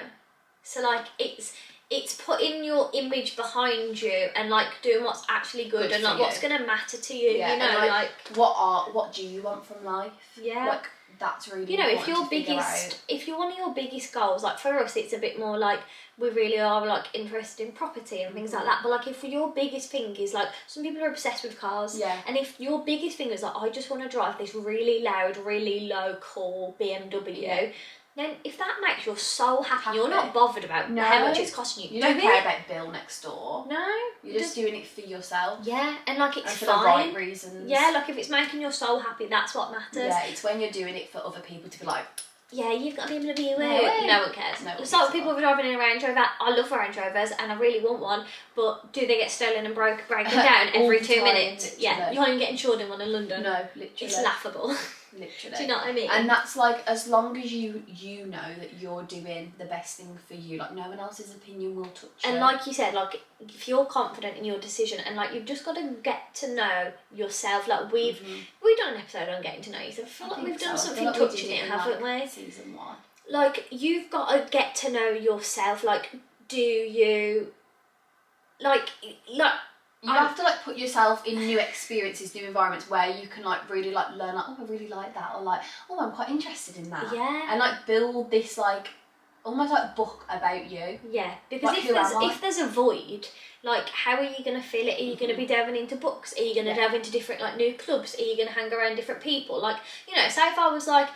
so like it's putting your image behind you and like doing what's actually good and for like what's you. gonna matter to you. Yeah, You know, and, like what do you want from life? yeah. Like that's really You know, if important your to figure biggest, out. if you're one of your biggest goals, like for us, it's a bit more like we really are like interested in property and things like that. But like if your biggest thing is like some people are obsessed with cars, Yeah. and if your biggest thing is like I just want to drive this really loud, really low, cool BMW. Yeah. Then if that makes you so happy, you're not bothered about No. how much it's costing you. You don't do care it. about Bill next door. No. You're just doing it for yourself. Yeah, and like it's And for fine. the right reasons. Yeah, like if it's making your soul happy, that's what matters. Yeah, it's when you're doing it for other people to be like, Yeah, you've got a BMW. No. No one cares. No one It's like cares people about. driving in a Range Rover. I love Range Rovers and I really want one, but do they get stolen and breaking down All every the 2 time, minutes? Yeah, literally. you're not even getting insured in one in London. no, literally. It's laughable. Literally. Do you know what I mean? And that's like, as long as you know that you're doing the best thing for you, like no one else's opinion will touch you. And like you said, like if you're confident in your decision and like you've just got to get to know yourself. Like we've done an episode on getting to know yourself. I feel like we've done something like we touching did it, in, haven't like, we? Season 1. Like you've got to get to know yourself. Like do you like You have to like put yourself in new experiences, new environments where you can like really like learn like, oh, I really like that, or like, oh, I'm quite interested in that. Yeah. And like build this like almost like book about you. Yeah, because Like, who am I? if there's a void, like how are you gonna fill it? Are you gonna be delving into books? Are you gonna delve into different like new clubs? Are you gonna hang around different people? Like, you know, say if I was like,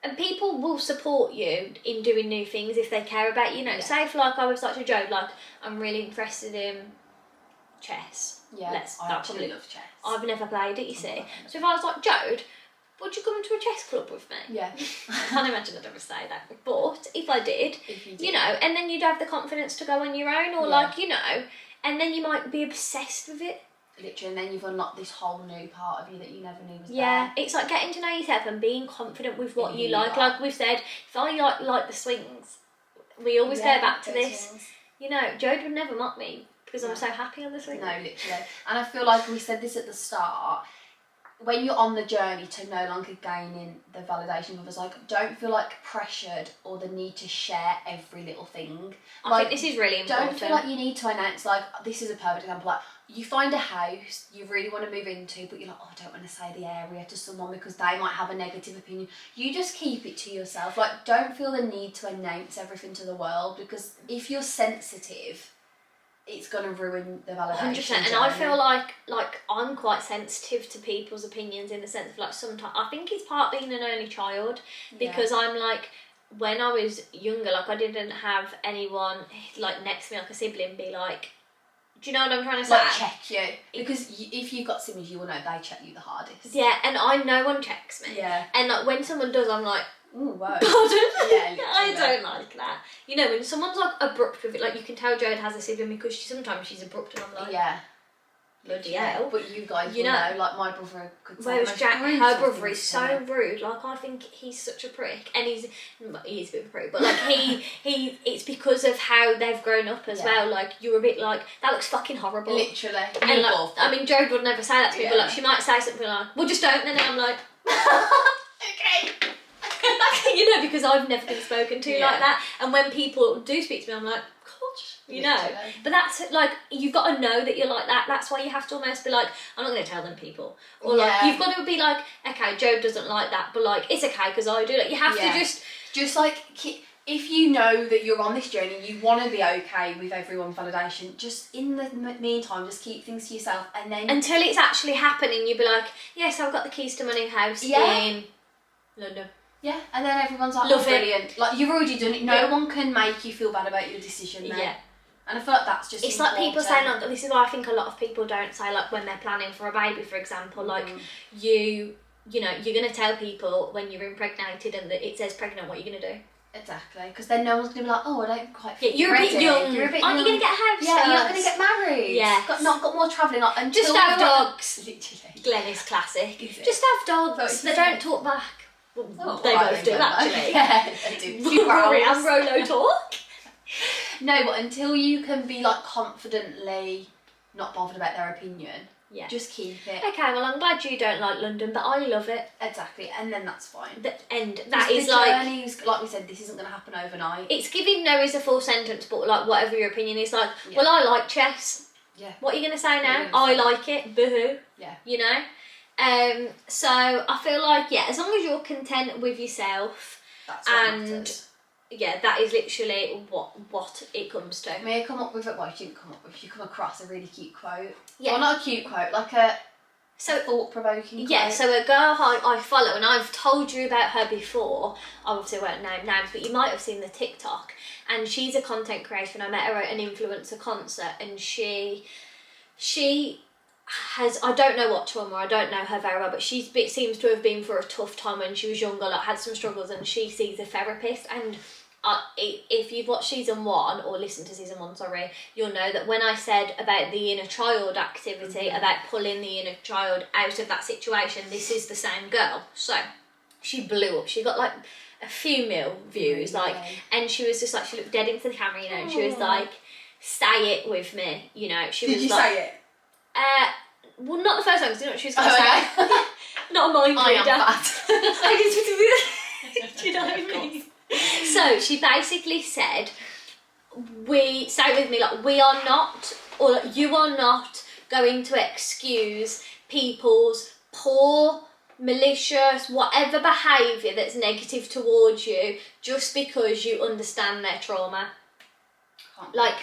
and people will support you in doing new things if they care about you. You know, say if like I was like to Joe, like I'm really interested in chess. Yeah, I actually love chess. I've never played it, you see. So if I was like, Jode, would you come to a chess club with me? Yeah. I can't imagine I'd ever say that. But if I did, If you you did. know, and then you'd have the confidence to go on your own or Yeah. like, you know, and then you might be obsessed with it. Literally, and then you've unlocked this whole new part of you that you never knew was Yeah, it's like getting to know yourself and being confident with what you You like. are. Like we've said, if I like the swings, we always there. go back to those this. things. You know, Jode would never mock me because I'm No. so happy on the swings. No, literally. And I feel like we said this at the start, when you're on the journey to no longer gaining the validation of others, like don't feel like pressured or the need to share every little thing. I Like, think this is really important. don't feel like you need to announce, like, this is a perfect example, like, you find a house you really want to move into, but you're like, oh, I don't want to say the area to someone because they might have a negative opinion. You just keep it to yourself. Like, don't feel the need to announce everything to the world, because if you're sensitive, it's going to ruin the validation 100%, and journey. I feel like I'm quite sensitive to people's opinions in the sense of like sometimes I think it's part being an only child because I'm like when I was younger, like I didn't have anyone like next to me like a sibling be like, do you know what I'm trying to say? Like, check you, because if you've got siblings, you will know they check you the hardest. Yeah, and no one checks me. Yeah. And like when someone does, I'm like, Ooh, wow. pardon? Yeah, I literally. don't like that. You know, when someone's like abrupt with it, like you can tell Jade has a sibling because sometimes she's abrupt and I'm like, Yeah. bloody hell. But you guys You will know. know, like my brother could say Whereas the most Jack, her brutal brother things is to so me. rude. Like I think he's such a prick, and he is a bit of a prick. But like he, it's because of how they've grown up as Yeah. well. Like you're a bit like that looks fucking horrible. Literally. And like, I mean, Jode would never say that to me, but Yeah. like she might say something like, "Well, just don't." And then I'm like, okay. you know, because I've never been spoken to Yeah. like that. And when people do speak to me, I'm like, gosh, you know. Literally. But that's like you've got to know that you're like that. That's why you have to almost be like, I'm not going to tell them people, or like Yeah. you've got to be like, okay, Joe doesn't like that, but like it's okay because I do. Like you have Yeah. to just like if you know that you're on this journey, you want to be okay with everyone's validation. Just in the meantime, just keep things to yourself, and then until it's actually happening. You'll be like, yes, I've got the keys to my new house Yeah. in London. Yeah, and then everyone's like, Love oh, it. brilliant. Like, you've already done it. No one can make you feel bad about your decision then. Yeah. And I feel like that's just It's important. like people saying, like, this is why I think a lot of people don't say, like, when they're planning for a baby, for example, like, you know, you're going to tell people when you're impregnated and that it says pregnant, what you're going to do. Exactly, because then no one's going to be like, oh, I don't quite Yeah, feel you're ready. a bit young. You're a bit Aren't young. you going to get a house Yeah, first? you're not going to get married. Yes. Got more travelling. Like, until Just have you're- dogs. Literally. Glennis classic. Is it? Just have dogs. So They don't talk back. Well, Oh, they right, both do, don't actually. Yeah, they do. Rory and Rolo talk. No, but until you can be like confidently not bothered about their opinion, Yeah. just keep it. Okay, well, I'm glad you don't like London, but I love it. Exactly, and then that's fine. And that Just is the like... journeys, like we said, this isn't going to happen overnight. It's giving no is a full sentence, but like whatever your opinion is, like, Yeah. well, I like chess. Yeah. What are you going to say What now? are you gonna I say? like it. Boo-hoo. Yeah. You know? So I feel like, yeah, as long as you're content with yourself, That's what and matters. yeah, that is literally what it comes to. May I come up with it? Well, you didn't come up with. You come across a really cute quote. Yeah. Well, not a cute quote, like a So thought-provoking quote. yeah, so a girl I follow, and I've told you about her before, I obviously won't name names, but you might have seen the TikTok, and she's a content creator, and I met her at an influencer concert, and she has, I don't know what trauma, I don't know her very well, but she seems to have been through a tough time when she was younger, like had some struggles, and she sees a therapist, and if you've watched season 1 or listened to season 1, sorry, you'll know that when I said about the inner child activity, about pulling the inner child out of that situation, this is the same girl. So she blew up. She got like a few mil views, like, and she was just like, she looked dead into the camera, you know, and she was like, "Say it with me," you know. She Did was you like, say it? well, not the first one, because you know what she was going to Oh, say. okay. Not a mind I am reader. fat. Do you know what I mean? So she basically said, say with me, like, we are not, or you are not going to excuse people's poor, malicious, whatever behaviour that's negative towards you just because you understand their trauma. Like,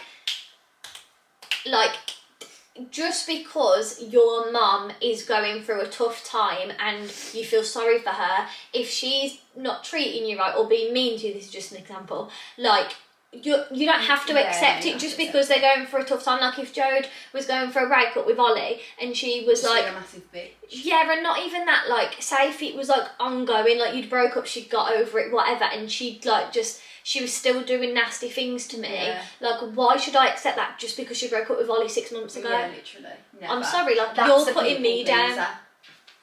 just because your mum is going through a tough time and you feel sorry for her, if she's not treating you right or being mean to you, this is just an example, like, you don't have to accept it just because they're going through a tough time. Like if Jode was going for a breakup with Ollie and she was Just like a massive bitch. yeah, and not even that, like, say if it was like ongoing, like you'd broke up, she'd got over it, whatever, and she'd like just, she was still doing nasty things to me. Yeah. Like, why should I accept that just because she broke up with Ollie 6 months ago? Yeah, literally. Never. I'm sorry, like, That's you're the putting me people down. pleaser.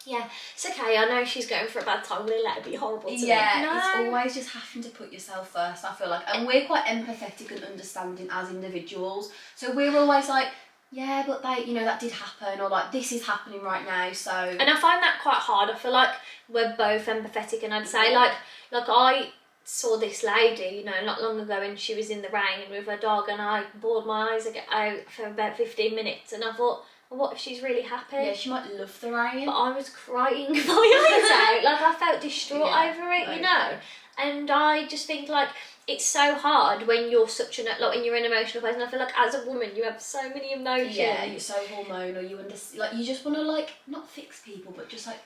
Yeah, it's okay, I know she's going for a bad time, I'm going to let her be horrible to Yeah, me. it's No. always just having to put yourself first, I feel like. And we're quite empathetic and understanding as individuals. So we're always like, yeah, but they, you know, that did happen, or like, this is happening right now, so... And I find that quite hard. I feel like we're both empathetic, and I'd say like I saw this lady, you know, not long ago, and she was in the rain with her dog, and I bawled my eyes out for about 15 minutes, and I thought, well, what if she's really happy? Yeah, she might love the rain. But I was crying my eyes out, like I felt distraught Yeah, over it, you okay. know. And I just think like it's so hard when you're such an like when you're an emotional person. I feel like as a woman you have so many emotions. Yeah, you're so hormonal, you understand, like, you just want to, like, not fix people, but just, like,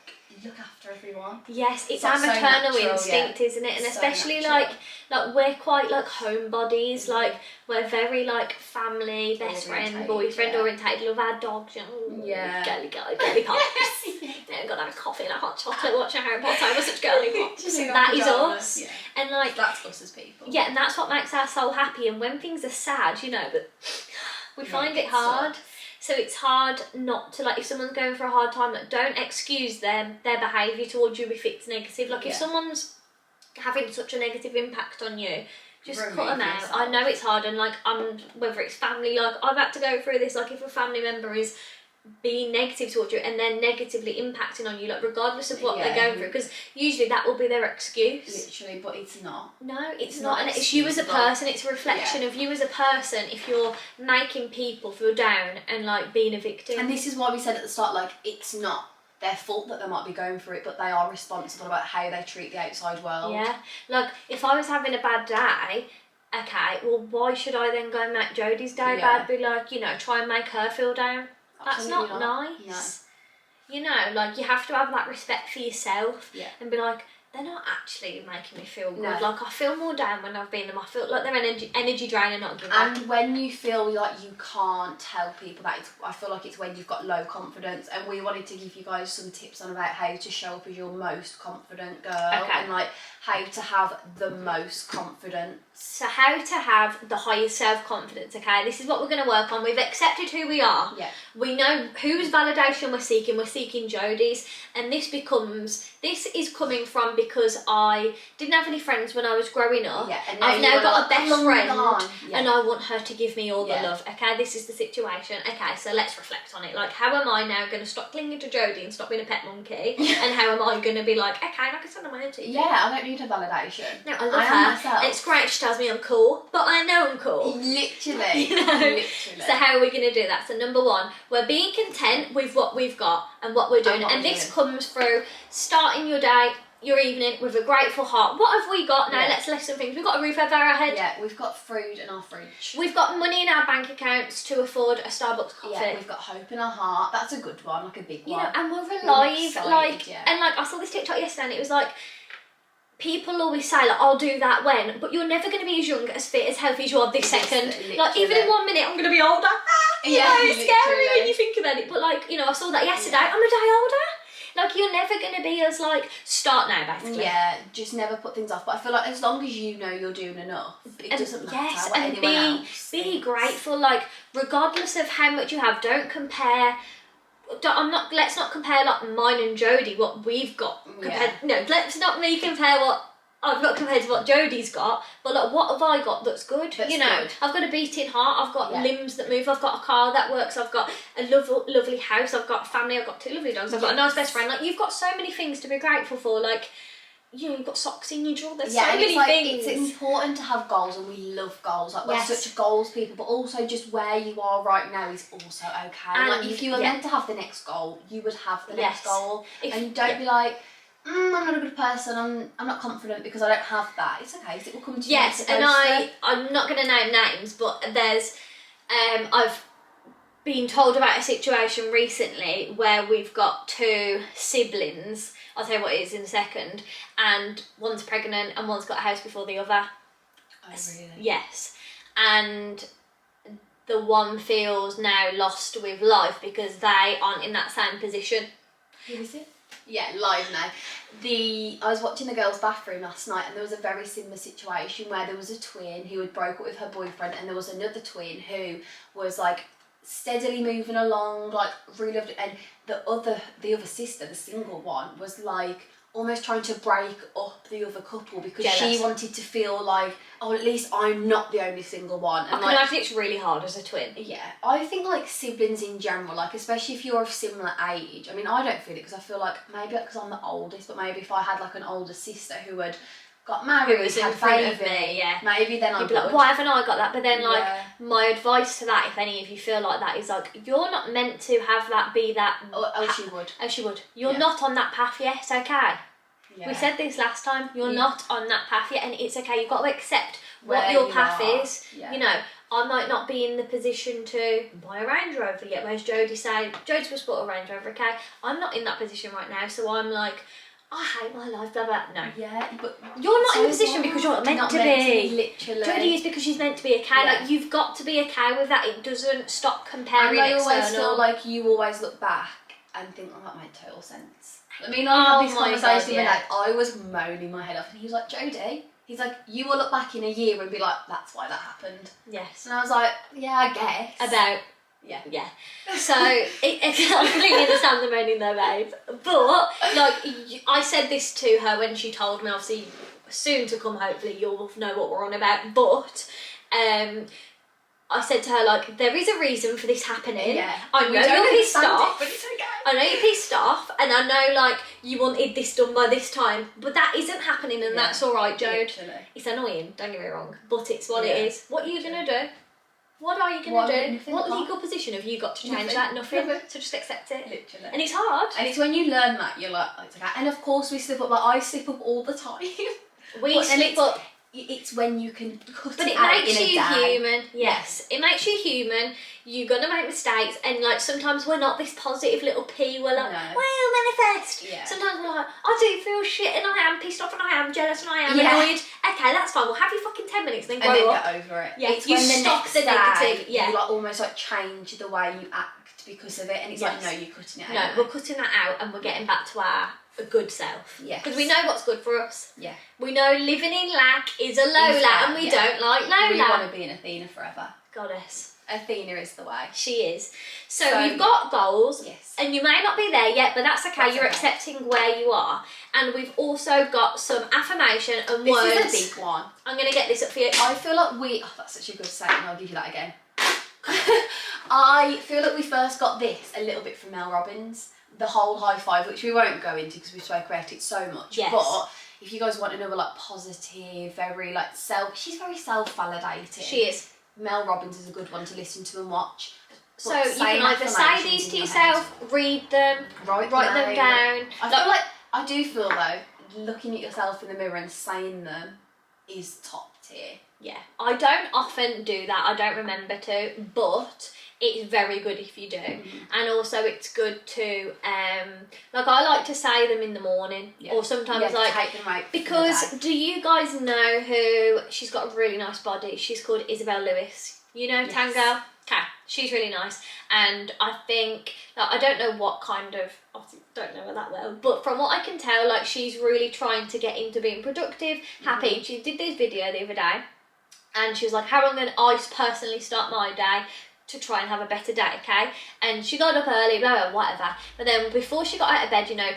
look after everyone. Yes, it's It's our like so maternal natural, instinct, isn't it? And So especially natural. like we're quite like homebodies, like we're very like family, best friend, Orientated, boyfriend yeah. orientated, love our dogs, you know, Yeah. girly pops. Yeah, gotta have a coffee and a hot chocolate watching Harry Potter, we're such girly pops. Just in That is pyjamas, us. Yeah. And like That's us as people. yeah, and that's what makes our soul happy. And when things are sad, you know, but we find it hard. So it's hard not to, like, if someone's going for a hard time, like, don't excuse them, their behaviour towards you if it's negative. Like, if Yeah. someone's having such a negative impact on you, just cut Remove them out. yourself. I know it's hard, and, like, whether it's family, like, I've had to go through this, like, if a family member is being negative towards you and then negatively impacting on you, like, regardless of what Yeah. they're going through, because usually that will be their excuse. Literally, but it's not. No, it's It's not, not and it's you as a excusable. person. It's a reflection of you as a person. If you're making people feel down and like being a victim, And this is why we said at the start, like, it's not their fault that they might be going through it, but they are responsible about how they treat the outside world. yeah, like if I was having a bad day, okay, well, why should I then go and make Jodie's day Yeah. bad? Be like, you know, try and make her feel down. That's Absolutely not nice. You know, like you have to have that respect for yourself Yeah. and be like, they're not actually making me feel good. No. Like, I feel more down when I've been them. I feel like they're energy drain and not good. And when you feel like you can't tell people that, I feel like it's when you've got low confidence. And we wanted to give you guys some tips on about how to show up as your most confident girl, and like how to have the most confidence. So how to have the highest self-confidence, okay? This is what we're going to work on. We've accepted who we are. Yeah. We know whose validation we're seeking. We're seeking Jodie's. And this is coming from because I didn't have any friends when I was growing up. Yeah, and I've now got a best friend Yeah. and I want her to give me all the Yeah. love. Okay, this is the situation. Okay, so let's reflect on it. Like, how am I now going to stop clinging to Jodie and stop being a pet monkey? And how am I going to be like, okay, I can stand on my own too. Yeah, I don't need her validation. No, I love I her. am myself. It's great, she tells me I'm cool, but I know I'm cool. Literally. You know? Literally. So how are we going to do that? So number one, we're being content with what we've got and what we're doing. And this comes through starting your day, your evening with a grateful heart. What have we got now? Yeah. Let's list some things. We've got a roof over our head. Yeah, we've got food in our fridge. We've got money in our bank accounts to afford a Starbucks coffee. Yeah, we've got hope in our heart. That's a good one, like a big You one. know, and we're alive. excited, Like, yeah. and like I saw this TikTok yesterday, and it was like, people always say like, I'll do that when, but you're never going to be as young, as fit, as healthy as you are this Yes, second. literally. Like, even in 1 minute, I'm going to be older. You Yeah, know, it's scary literally. when you think about it. But like, you know, I saw that yesterday. I'm a day older. Like, you're never going to be as like, start now, basically. Yeah, just never put things off. But I feel like as long as you know you're doing enough, it doesn't matter Yes, what and anyone else be thinks. grateful. Like, regardless of how much you have, don't compare. Let's not compare like mine and Jodie, what we've got. Compared, no, let's not me compare what I've got compared to what Jodie's got. But like, what have I got that's good? That's you know, good. I've got a beating heart. I've got Yeah. limbs that move. I've got a car that works. I've got a lovely house. I've got family. I've got 2 lovely dogs. I've got a nice best friend. Like, you've got so many things to be grateful for. Like, you know, you've got socks in your drawer. There's so and many it's like, things. it's important to have goals, and we love goals. Like, we're Yes. such goals people, but also just where you are right now is also okay. And, like, if you were yeah. meant to have the next goal, you would have the next Yes. goal. If- And don't yeah. be like, I'm not a good person, I'm not confident because I don't have that. It's okay, 'cause it will come to you. Yes, and I'm not going to name names, but there's, I've been told about a situation recently where we've got 2 siblings. I'll tell you what it is in a second. And one's pregnant and one's got a house before the other. Oh, really? Yes. And the one feels now lost with life because they aren't in that same position. Who is it? Yeah, live now. I was watching the girls' bathroom last night, and there was a very similar situation where there was a twin who had broke up with her boyfriend, and there was another twin who was like steadily moving along, like really loved it, and the other sister, the single one, was like almost trying to break up the other couple because Jealous. she wanted to feel like, oh, at least I'm not the only single one. I And can like, imagine it's really hard as a twin. yeah, I think like siblings in general, like especially if you're of similar age. I mean, I don't feel it because I feel like maybe because I'm the oldest, but maybe if I had like an older sister who had got married, Who was in had front baby, of me, yeah. maybe then I You'd would. be like, why haven't I got that? But then, like, Yeah. my advice to that, if any of you feel like that, is like, you're not meant to have that be that. Oh, else you would. Else you would. You're Yeah. not on that path yet, okay? Yeah. We said this last time. You're Yeah. not on that path yet, and it's okay. You've got to accept what Where your you path are. is. Yeah. You know, I might not be in the position to buy a Range Rover yet. Whereas Jodie said, Jodie's was bought a Range Rover, okay? I'm not in that position right now, so I'm like, I hate my life, blah blah. No. Yeah, but You're not in so a position because you're not meant to be. literally. Jodie is because she's meant to be okay. Yeah. Like, you've got to be okay with that. It doesn't stop And comparing I always external. feel like you always look back and think, oh, that made total sense. I mean, I had this my conversation God, with yeah. I was moaning my head off, and he was like, Jodie, he's like, you will look back in a year and be like, that's why that happened. Yes. And I was like, yeah, I guess. About. Yeah. Yeah. So, I completely understand the moaning though, babe. But, like, I said this to her when she told me, obviously, soon to come, hopefully, you'll know what we're on about. But, I said to her, like, there is a reason for this happening. Yeah. I know We don't you're pissed understand it, off. but it's okay. I know you're pissed off, and I know, like, you wanted this done by this time, but that isn't happening, and Yeah. that's all right, Jode. Literally. It's annoying, don't get me wrong, but it's what Yeah. it is. What are you going to do? What are you going What- to do? nothing, What can't. legal position have you got to change Nothing. that? Nothing. Nothing. So just accept it. Literally. And it's hard. And it's when you learn that, you're like, oh, it's okay. And of course we slip up, like I slip up all the time. We But then slip it's- up it's when you can cut But it it out makes in a you day. human. Yes, it makes you human. You're gonna make mistakes, and like sometimes we're not this positive little pea. We're like, No. well, manifest. Yeah. Sometimes we're like, I do feel shit, and I am pissed off, and I am jealous, and I am Yeah. annoyed. Okay, that's fine. We'll have you fucking 10 minutes, then And then grow up. get over it. Yeah, It's you when the stop next the negative, day, yeah. you like almost like change the way you act because of it, and it's like, Yes. no, you're cutting it out. No, we're cutting that out, and we're getting back to our good self. Yes. Because we know what's good for us. Yeah. We know living in lack is a Lola, Exactly, and we yeah. don't like Lola. We want to be an Athena forever. Goddess. Athena is the way. She is. So So, we've got goals. Yes. And you may not be there yet, but that's okay. That's You're okay. accepting where you are. And we've also got some affirmation and This words. is a big one. I'm going to get this up for you. I feel like oh, that's such a good statement, I'll give you that again. I feel like we first got this a little bit from Mel Robbins, the whole high five, which we won't go into because we spoke about it so much. Yes. But if you guys want another like positive, very like she's very self-validating. She is. Mel Robbins is a good one to listen to and watch. So But you saying can either say affirmations these in to your yourself, read them, Write them down. I do feel though, looking at yourself in the mirror and saying them is top tier. Yeah, I don't often do that. I don't remember to, but it's very good if you do. And also it's good to, like I like to say them in the morning, or sometimes like, take them out because do you guys know who, she's got a really nice body, she's called Isabel Lewis. You know, Yes. Tango? Okay, she's really nice. And I think, like, I don't know what kind of, obviously don't know her that well, but from what I can tell, like, she's really trying to get into being productive, happy. She did this video the other day, and she was like, how am I personally start my day to try and have a better day, okay? And she got up early, blah, blah, whatever. But then before she got out of bed, you know,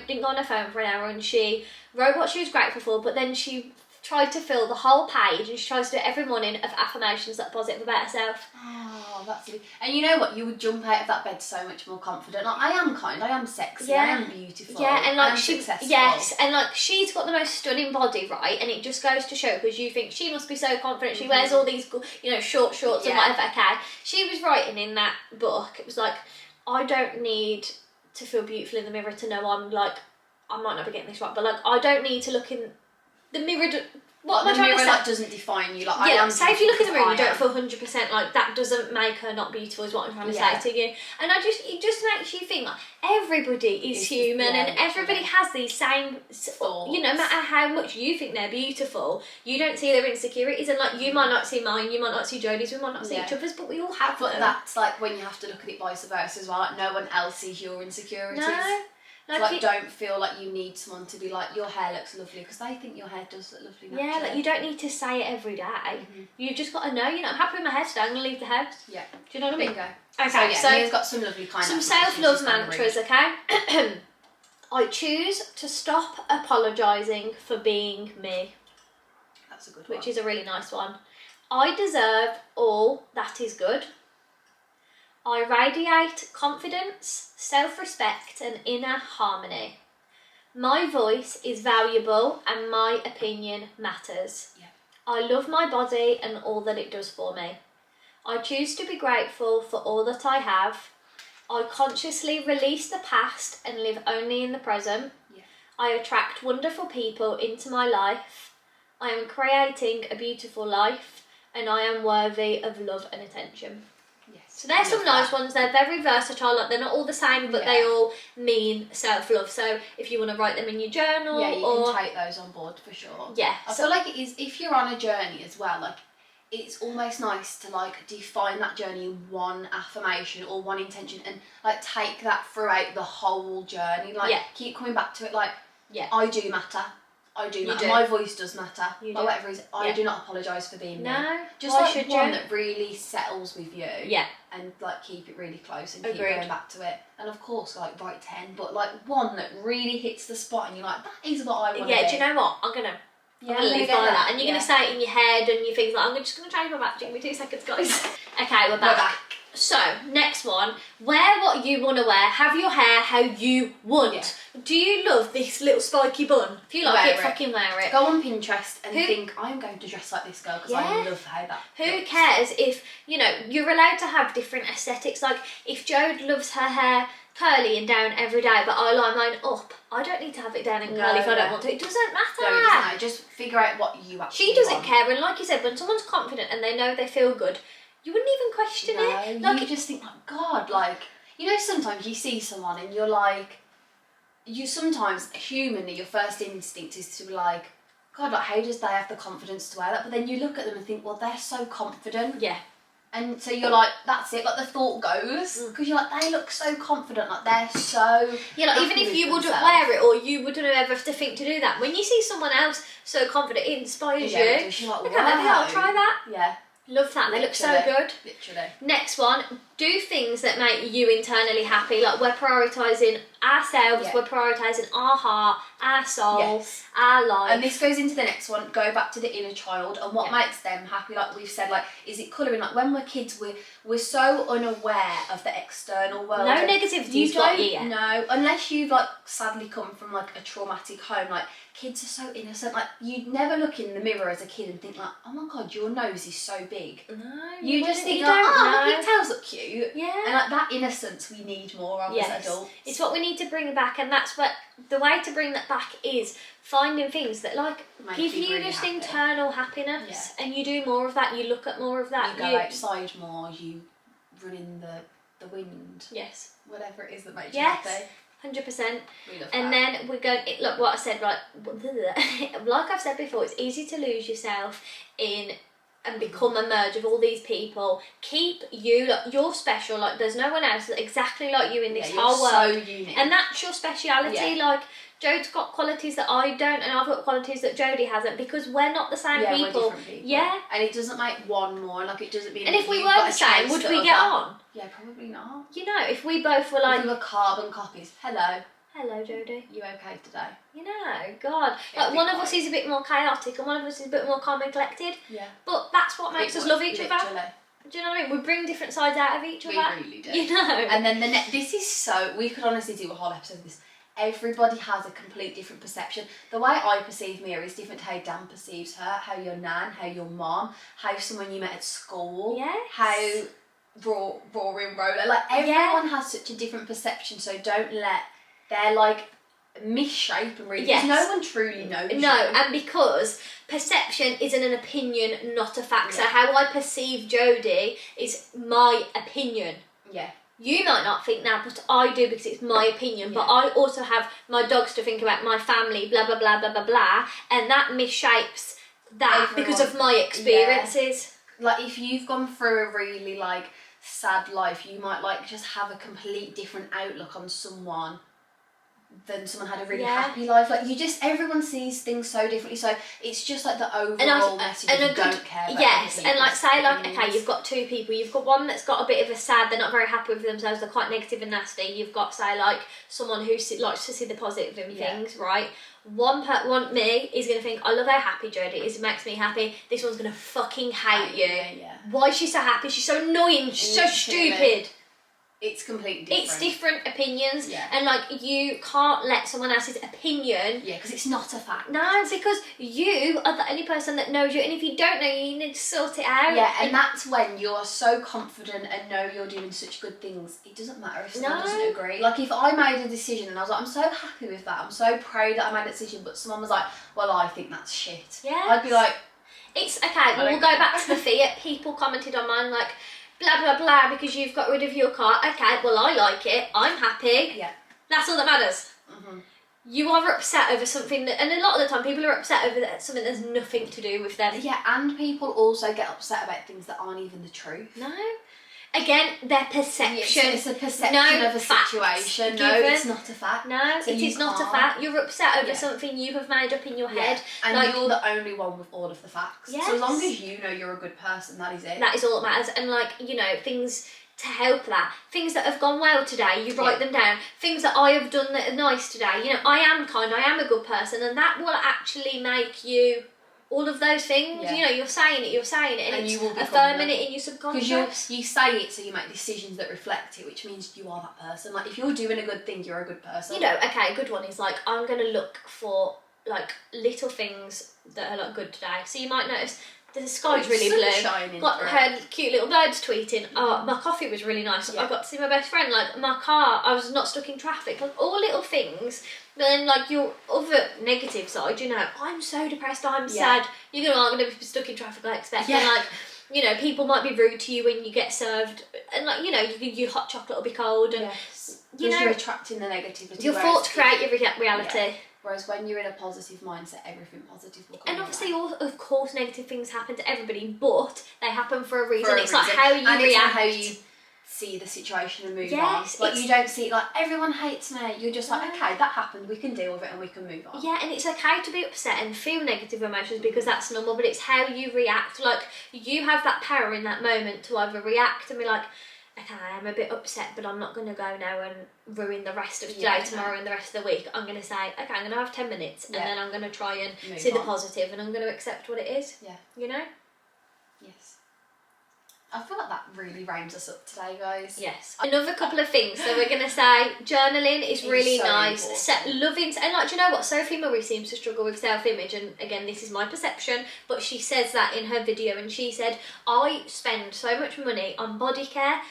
didn't go on her phone for an hour, and she wrote what she was grateful for, but then she tried to fill the whole page, and she tries to do it every morning, of affirmations that are positive about herself. Oh, that's lovely. And you know what? You would jump out of that bed so much more confident. Like, I am kind, I am sexy, I am beautiful. Yeah, and like I'm she, successful. yes, and like she's got the most stunning body, right? And it just goes to show, because you think she must be so confident. She wears all these, you know, short shorts and whatever. Okay, she was writing in that book. It was like, I don't need to feel beautiful in the mirror to know I'm like, I might not be getting this right, but like I don't need to look in the mirror. What am I the trying mirror to say? like doesn't define you. Like, I Yeah, am say if you look in the mirror and you beautiful, don't feel 100%, like that doesn't make her not beautiful, is what I'm trying to Yeah. say to you. And it just makes you think like everybody is human, yeah, and everybody literally. has these same, Thoughts. you know, no matter how much you think they're beautiful, you don't see their insecurities, and like you might not see mine, you might not see Jodie's, we might not see Yeah. each other's, but we all have But them. that's like when you have to look at it vice versa as well. Like, no one else sees your insecurities. No. So, like, don't feel like you need someone to be like, your hair looks lovely, because they think your hair does look lovely naturally. yeah, like you don't need to say it every day. You've just got to know, you know, I'm happy with my hair today, I'm going to leave the house. Yeah. Do you know what I mean? Bingo. Okay, So Mia's got some lovely kind some of self-love affirmations mantras, okay? I choose to stop apologising for being me, That's a good one. which is a really nice one. I deserve all that is good. I radiate confidence, self-respect and inner harmony. My voice is valuable and my opinion matters. Yeah. I love my body and all that it does for me. I choose to be grateful for all that I have. I consciously release the past and live only in the present. Yeah. I attract wonderful people into my life. I am creating a beautiful life and I am worthy of love and attention. Yes. So there's some nice ones. They're very versatile. Like they're not all the same, but they all mean self-love. So if you want to write them in your journal, Yeah, you or can take those on board for sure. yeah, I feel like it is, if you're on a journey as well, like it's almost nice to like define that journey in one affirmation or one intention, and like take that throughout the whole journey. Like keep coming back to it. Like I do matter. I do matter. do. My voice does matter. You like do. whatever it is, I do not apologise for being me. no, Just why like should one you? that really settles with you. Yeah. And like keep it really close and keep Agreed. going back to it. And of course, like write 10, but like one that really hits the spot and you're like, that is what I want to Yeah, be. do you know what? I'm gonna leave go by there. that. And you're going to say it in your head and you think like, I'm just going to change my back. Give me 2 seconds, guys. Okay, we're back. So, next one. Wear what you want to wear. Have your hair how you want. Yeah. Do you love this little spiky bun? If you like Wear it, it. fucking wear it. Go on Pinterest and think, I'm going to dress like this girl because I love how that Who looks. cares if, you know, you're allowed to have different aesthetics. Like, if Jode loves her hair curly and down every day, but I like mine up. I don't need to have it down and curly if I don't want to. It doesn't matter. No, it doesn't matter. Just figure out what you actually She doesn't want. care, and like you said, when someone's confident and they know they feel good, you wouldn't even question it. Like, you just think, like, God, like, you know, sometimes you see someone and you're like, you sometimes, humanly, your first instinct is to be like, God, like, how does they have the confidence to wear that? But then you look at them and think, well, they're so confident. Yeah. And so you're like, that's it, like the thought goes. Because you're like, they look so confident, like they're so... Yeah, like even if you wouldn't wear it or you wouldn't ever have to think to do that, when you see someone else so confident, it inspires you. It does. You're like, Look wow. at maybe I'll try that. Yeah. Love that, they look so good. Literally. Next one, do things that make you internally happy. Like we're prioritising ourselves, we're prioritising our heart, our soul, our life. And this goes into the next one, go back to the inner child and what makes them happy. Like we've said, like, is it colouring? Like when we're kids, we're so unaware of the external world. No negativity's got you yet. No, unless you've like sadly come from like a traumatic home. Like kids are so innocent. Like you'd never look in the mirror as a kid and think like, oh my God, your nose is so big. No, you just think, you like, don't oh, know. my pigtails look cute. Yeah. And like that innocence we need more of as adults. It's what we need to bring back, and that's what the way to bring that back is finding things that like give you really just happy. Internal happiness, and you do more of that. You look at more of that. You go outside more. You run in the wind. Yes. Whatever it is that makes you happy. 100%. We love and that. then we're going. Look, what I said. Right, like I've said before, it's easy to lose yourself in. And become a merge of all these people. Keep you, like, you're special. Like there's no one else exactly like you in this whole world. So unique. And that's your speciality. Like Jode's got qualities that I don't, and I've got qualities that Jodie hasn't, because we're not the same people. We're different people. Yeah. And it doesn't make one more. Like it doesn't mean. And if we you've were got the a same, taste would for we other- get on? Yeah, probably not. You know, if we both were like, If we were carbon copies. Hello. hello, Jodie. You okay today? You know, God. It'd Like be one of quite- us is a bit more chaotic and one of us is a bit more calm and collected. Yeah. But that's what makes us love each other. Literally. Do you know what I mean? We bring different sides out of each We other. really do. You know. And then this is so, we could honestly do a whole episode of this. Everybody has a complete different perception. The way I perceive Mia is different to how Dan perceives her, how your nan, how your mom, how someone you met at school, Yes. how Rory and Roller. Like everyone has such a different perception, so don't let their like misshape and read. Yes. Because no one truly knows. No, you. and because perception isn't an opinion, not a fact. So how I perceive Jodie is my opinion. Yeah. You might not think that, but I do because it's my opinion. But I also have my dogs to think about, my family, blah, blah, blah, blah, blah, blah. And that misshapes that because of my experiences. Like if you've gone through a really like sad life, you might like just have a complete different outlook on someone than someone had a really happy life. Like you just, everyone sees things so differently. So it's just like the overall message of don't care about yes, and like say like, opinions. okay, you've got two people. You've got one that's got a bit of a sad, they're not very happy with themselves, they're quite negative and nasty. You've got say like someone who likes to see the positive in things, right? One me is going to think, I love how happy Jodie is, it makes me happy. This one's going to fucking hate you. Yeah. Why is she so happy? She's so annoying, she's so stupid. It's completely different. It's different opinions, Yeah. and like you can't let someone else's opinion. Yeah, because it's not a fact. No, because you are the only person that knows you, and if you don't know you need to sort it out. Yeah, and that's when you're so confident and know you're doing such good things. It doesn't matter if someone doesn't agree. Like if I made a decision and I was like, I'm so happy with that, I'm so proud that I made a decision, but someone was like, well, I think that's shit. Yeah. I'd be like, It's okay. We'll go back to the Fiat. People commented on mine like, blah blah blah, because you've got rid of your car. Okay, well I like it. I'm happy. yeah. That's all that matters. Mm-hmm. You are upset over something that, and a lot of the time people are upset over something that's nothing to do with them. Yeah, and people also get upset about things that aren't even the truth. No. Again, their perception. It's a perception No of a facts situation. No, given. it's not a fact. No, So it you is not a can't. fact. You're upset over Yeah. something you have made up in your head. And Like, you're the only one with all of the facts. Yes. So as long as you know you're a good person, that is it. that is all that matters. And like, you know, things to help that. Things that have gone well today, you write them down. Things that I have done that are nice today. You know, I am kind, I am a good person, and that will actually make you all of those things. Yeah. You know, you're saying it, and And it's you will become affirming them. it in your subconscious. Because you say it, so you make decisions that reflect it, which means you are that person. Like, if you're doing a good thing, you're a good person. You know, okay, a good one is like, I'm going to look for like little things that are like good today. So you might notice The sky's Oh, really sun's blue. shining Got through. heard cute little birds tweeting. Oh, my coffee was really nice. Yeah. I got to see my best friend. Like my car, I was not stuck in traffic. Like all little things. But then like your other negative side, you know, I'm so depressed. I'm sad. You're gonna be stuck in traffic. I expect. Yeah. And like, you know, people might be rude to you when you get served, and like, you know, your hot chocolate will be cold, and Yes. you know, you're attracting the negativity. your whereas thoughts create your reality. Yeah. Whereas when you're in a positive mindset, everything positive will come. And your obviously, way. of course, negative things happen to everybody, but they happen for a reason. For a It's like reason. how you and react. it's how you see the situation and move Yes, on. Like it's- you don't see it like everyone hates me. You're just like, No. okay, that happened. We can deal with it and we can move on. Yeah, and it's okay to be upset and feel negative emotions because that's normal, but it's how you react. Like, you have that power in that moment to either react and be like, okay, I'm a bit upset, but I'm not going to go now and ruin the rest of today, Yeah, tomorrow, and the rest of the week. I'm going to say, okay, I'm going to have 10 minutes, and Yeah. then I'm going to try and Move see the on. positive, and I'm going to accept what it is. Yeah. You know? Yes. I feel like that really rounds us up today, guys. Yes. Another couple of things. So we're going to say journaling is It's really so nice. important. Loving, and like, do you know what? Sophie Murray seems to struggle with self-image, and again, this is my perception, but she says that in her video, and she said, I spend so much money on body care,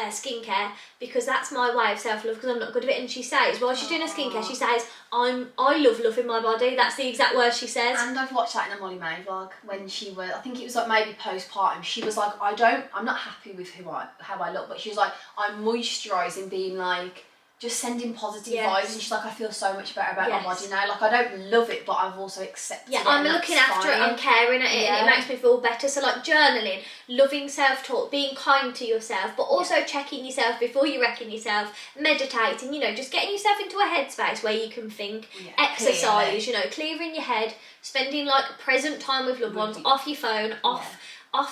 skincare, because that's my way of self-love, because I'm not good at it. And she says, while she's doing her skincare, she says, I love loving my body. That's the exact word she says. And I've watched that in a Molly May vlog when she was, I think it was like maybe postpartum. She was like, I'm not happy with how I look, but she was like, I'm moisturising, being like, just sending positive Yes. vibes, and she's like, I feel so much better about Yes. my body now. Like, I don't love it, but I've also accepted Yeah, it. I'm and looking that's after it, fine. I'm caring at it, and Yeah. it makes me feel better. So like journaling, loving self-talk, being kind to yourself, but also checking yourself before you wrecking yourself, meditating, you know, just getting yourself into a headspace where you can think, Yeah, exercise, clearly. you know, clearing your head, spending like present time with loved ones, off your phone, off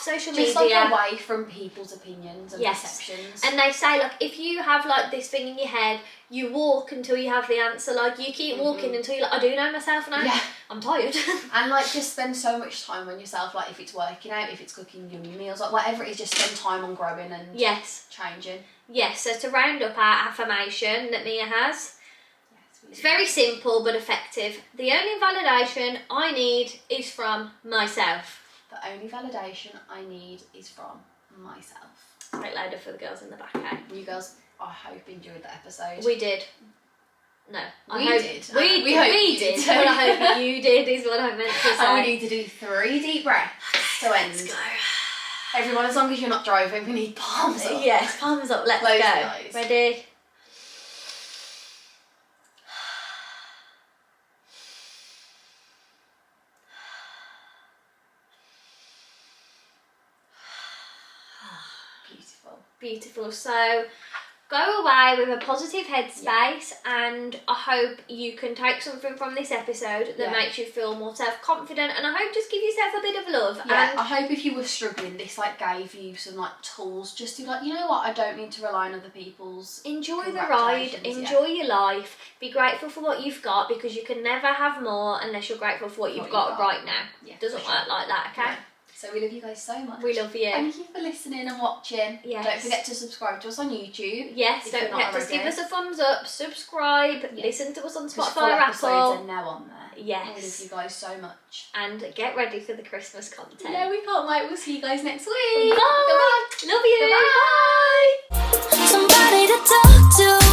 social Just media. like away from people's opinions and Yes. perceptions. And they say, like, if you have like this thing in your head, you walk until you have the answer. Like, you keep walking until you're like, I do know myself now. Yeah. I'm tired. And like, just spend so much time on yourself. Like, if it's working out, if it's cooking yummy meals, like whatever it is, just spend time on growing and Yes. changing. Yes, so to round up our affirmation that Mia has, Yes, it's very simple but effective. The only validation I need is from myself. The only validation I need is from myself. Make louder for the girls in the back, eh? You girls, I hope enjoyed the episode. We did. No, We hope, did. We, We hope we you did, did. but I hope you did is what I meant to say. And we need to do 3 deep breaths to end. Let's go. Everyone, as long as you're not driving, we need palms up. Yes, palms up, let's Close go. your eyes. Ready? Beautiful. Beautiful. So go away with a positive headspace, and I hope you can take something from this episode that makes you feel more self-confident, and I hope just give yourself a bit of love. Yeah, And I hope if you were struggling, this like gave you some like tools just to like, you know what, I don't need to rely on other people's. enjoy the ride, Congratulations, enjoy your life, be grateful for what you've got, because you can never have more unless you're grateful for what you've got right now. Yeah, Doesn't for work sure. like that, okay? Yeah. So we love you guys so much. We love you. Thank you for listening and watching. Yes. Don't forget to subscribe to us on YouTube. Yes, if don't you're not forget to give already. us a thumbs up, subscribe, Yeah. listen to us on 'Cause full Spotify or episodes Apple, are now on there. Yes. We love you guys so much. and get ready for the Christmas content. Yeah, we can't wait. We'll see you guys next week. Bye. Bye. Love you. Bye. Bye. Somebody to talk to.